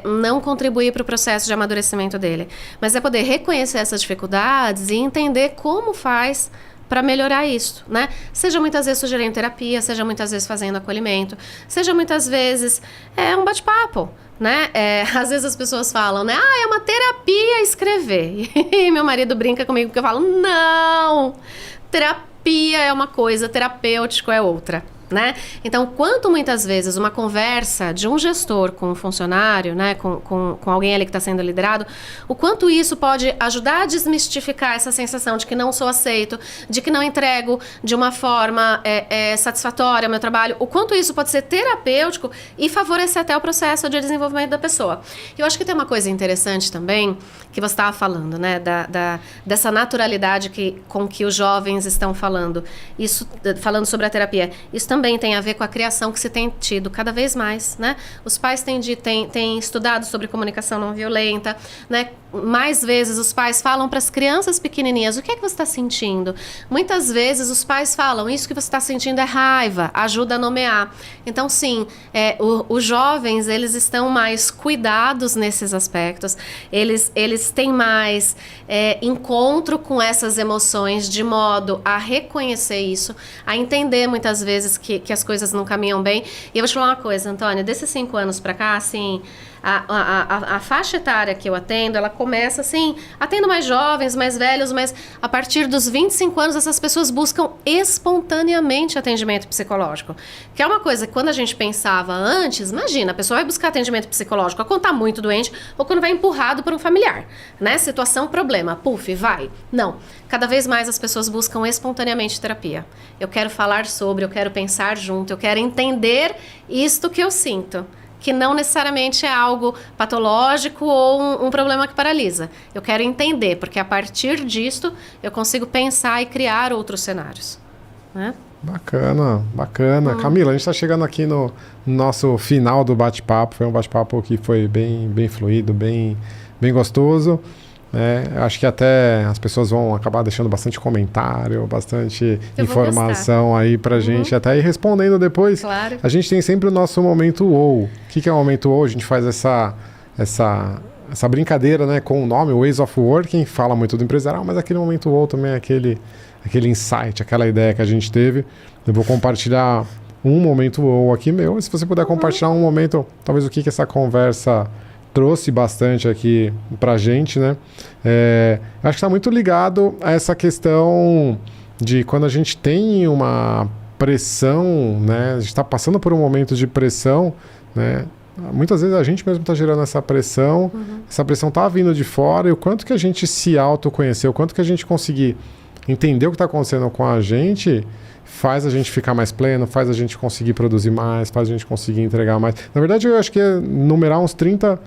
não contribuir para o processo de amadurecimento dele, mas é poder reconhecer essas dificuldades e entender como faz para melhorar isso, né? Seja muitas vezes sugerindo terapia, seja muitas vezes fazendo acolhimento, seja muitas vezes um bate-papo, né? Às vezes as pessoas falam, né? É uma terapia escrever. E meu marido brinca comigo porque eu falo, não! Terapia é uma coisa, terapêutico é outra. Né? Então, quanto muitas vezes uma conversa de um gestor com um funcionário, né, com alguém ali que está sendo liderado, o quanto isso pode ajudar a desmistificar essa sensação de que não sou aceito, de que não entrego de uma forma satisfatória o meu trabalho, o quanto isso pode ser terapêutico e favorecer até o processo de desenvolvimento da pessoa. Eu acho que tem uma coisa interessante também, que você estava falando, né, dessa naturalidade com que os jovens estão falando, falando sobre a terapia. Isso também tem a ver com a criação que se tem tido cada vez mais, né? Os pais têm estudado sobre comunicação não violenta, né? Mais vezes os pais falam para as crianças pequenininhas, o que é que você está sentindo? Muitas vezes os pais falam, isso que você está sentindo é raiva, ajuda a nomear. Então, sim, os jovens, eles estão mais cuidados nesses aspectos, eles têm mais encontro com essas emoções de modo a reconhecer isso, a entender muitas vezes que as coisas não caminham bem. E eu vou te falar uma coisa, Antônia, desses 5 anos para cá, assim, a faixa etária que eu atendo, ela começa assim, atendo mais jovens, mais velhos, mas a partir dos 25 anos essas pessoas buscam espontaneamente atendimento psicológico. Que é uma coisa que quando a gente pensava antes, imagina, a pessoa vai buscar atendimento psicológico quando tá muito doente ou quando vai empurrado por um familiar, né? Situação, problema, puf, vai. Não. Cada vez mais as pessoas buscam espontaneamente terapia. Eu quero falar sobre, eu quero pensar junto, eu quero entender isto que eu sinto. Que não necessariamente é algo patológico ou um problema que paralisa. Eu quero entender, porque a partir disto eu consigo pensar e criar outros cenários. Né? Bacana, bacana. Camila, a gente está chegando aqui no nosso final do bate-papo. Foi um bate-papo que foi bem fluido, bem gostoso. Acho que até as pessoas vão acabar deixando bastante comentário, bastante informação aí pra gente, até ir respondendo depois. Claro. A gente tem sempre o nosso momento WOW. O que é o momento WOW? A gente faz essa brincadeira, né, com o nome, Ways of Working, fala muito do empresarial, mas aquele momento ou também é aquele insight, aquela ideia que a gente teve. Eu vou compartilhar um momento ou aqui meu, e se você puder compartilhar um momento, talvez o que essa conversa trouxe bastante aqui pra gente, né? Acho que está muito ligado a essa questão de quando a gente tem uma pressão, né? A gente está passando por um momento de pressão, né? Muitas vezes a gente mesmo está gerando essa pressão está vindo de fora, e o quanto que a gente se autoconhecer, o quanto que a gente conseguir entender o que está acontecendo com a gente, faz a gente ficar mais pleno, faz a gente conseguir produzir mais, faz a gente conseguir entregar mais. Na verdade, eu acho que é numerar uns 30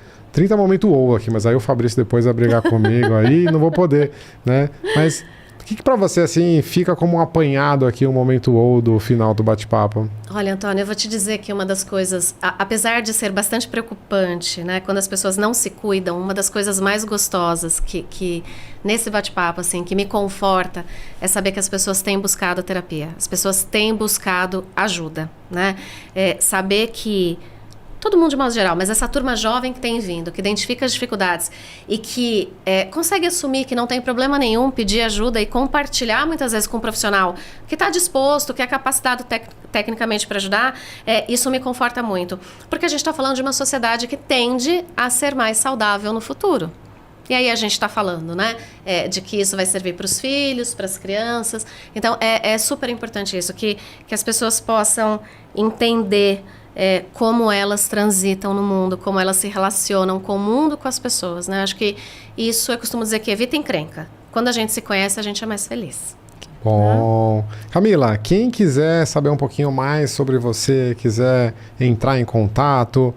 momentos ou aqui, mas aí o Fabrício depois vai brigar comigo aí, não vou poder, né? Mas o que para você, assim, fica como um apanhado aqui, um momento ou do final do bate-papo? Olha, Antônio, eu vou te dizer que uma das coisas, apesar de ser bastante preocupante, né, quando as pessoas não se cuidam, uma das coisas mais gostosas que nesse bate-papo, assim, que me conforta, é saber que as pessoas têm buscado terapia, as pessoas têm buscado ajuda, né? Saber que todo mundo de modo geral, mas essa turma jovem que tem vindo, que identifica as dificuldades e que consegue assumir que não tem problema nenhum pedir ajuda e compartilhar muitas vezes com um profissional que está disposto, que é capacitado tecnicamente para ajudar, isso me conforta muito. Porque a gente está falando de uma sociedade que tende a ser mais saudável no futuro. E aí a gente está falando, né, de que isso vai servir para os filhos, para as crianças. Então, é super importante isso, que as pessoas possam entender como elas transitam no mundo, como elas se relacionam com o mundo, com as pessoas, né? Acho que isso eu costumo dizer que evita encrenca. Quando a gente se conhece, a gente é mais feliz. Bom. Camila, quem quiser saber um pouquinho mais sobre você, quiser entrar em contato,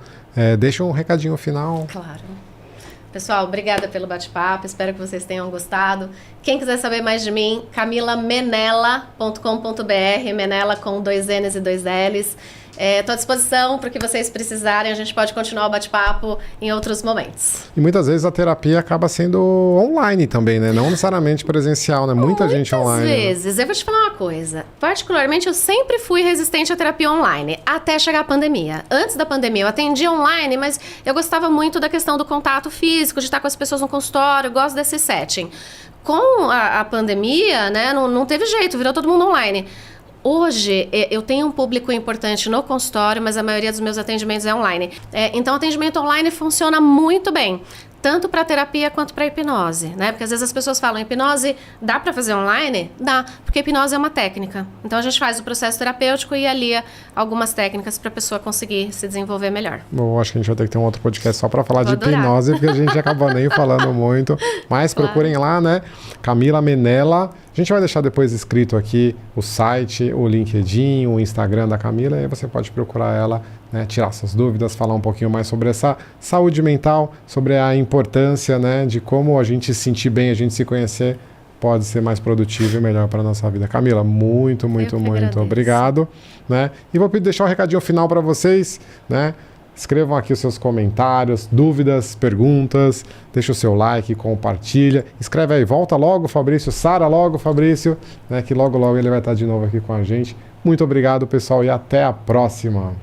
deixa um recadinho final. Claro. Pessoal, obrigada pelo bate-papo, espero que vocês tenham gostado. Quem quiser saber mais de mim, camilamenela.com.br, Menela com 2 N's e 2 L's. Estou à disposição para o que vocês precisarem, a gente pode continuar o bate-papo em outros momentos. E muitas vezes a terapia acaba sendo online também, né? Não necessariamente presencial, né? Muita gente online. Muitas vezes. Eu vou te falar uma coisa. Particularmente, eu sempre fui resistente à terapia online, até chegar a pandemia. Antes da pandemia, eu atendia online, mas eu gostava muito da questão do contato físico, de estar com as pessoas no consultório, eu gosto desse setting. Com a pandemia, né, não teve jeito, virou todo mundo online. Hoje, eu tenho um público importante no consultório, mas a maioria dos meus atendimentos é online. Então, o atendimento online funciona muito bem, tanto para terapia quanto para hipnose, né? Porque às vezes as pessoas falam, hipnose dá para fazer online? Dá, porque hipnose é uma técnica. Então, a gente faz o processo terapêutico e alia algumas técnicas para a pessoa conseguir se desenvolver melhor. Bom, acho que a gente vai ter que ter um outro podcast só para falar de hipnose, porque a gente acabou nem falando muito. Mas procurem lá, né? Camila Menela. A gente vai deixar depois escrito aqui o site, o LinkedIn, o Instagram da Camila, e aí você pode procurar ela, né, tirar suas dúvidas, falar um pouquinho mais sobre essa saúde mental, sobre a importância, né, de como a gente se sentir bem, a gente se conhecer, pode ser mais produtivo e melhor para a nossa vida. Camila, muito obrigado. Né? E vou deixar um recadinho final para vocês, né? Escrevam aqui os seus comentários, dúvidas, perguntas, deixa o seu like, compartilha. Escreve aí, volta logo, Fabrício, Sara logo, Fabrício, né, que logo ele vai estar de novo aqui com a gente. Muito obrigado, pessoal, e até a próxima.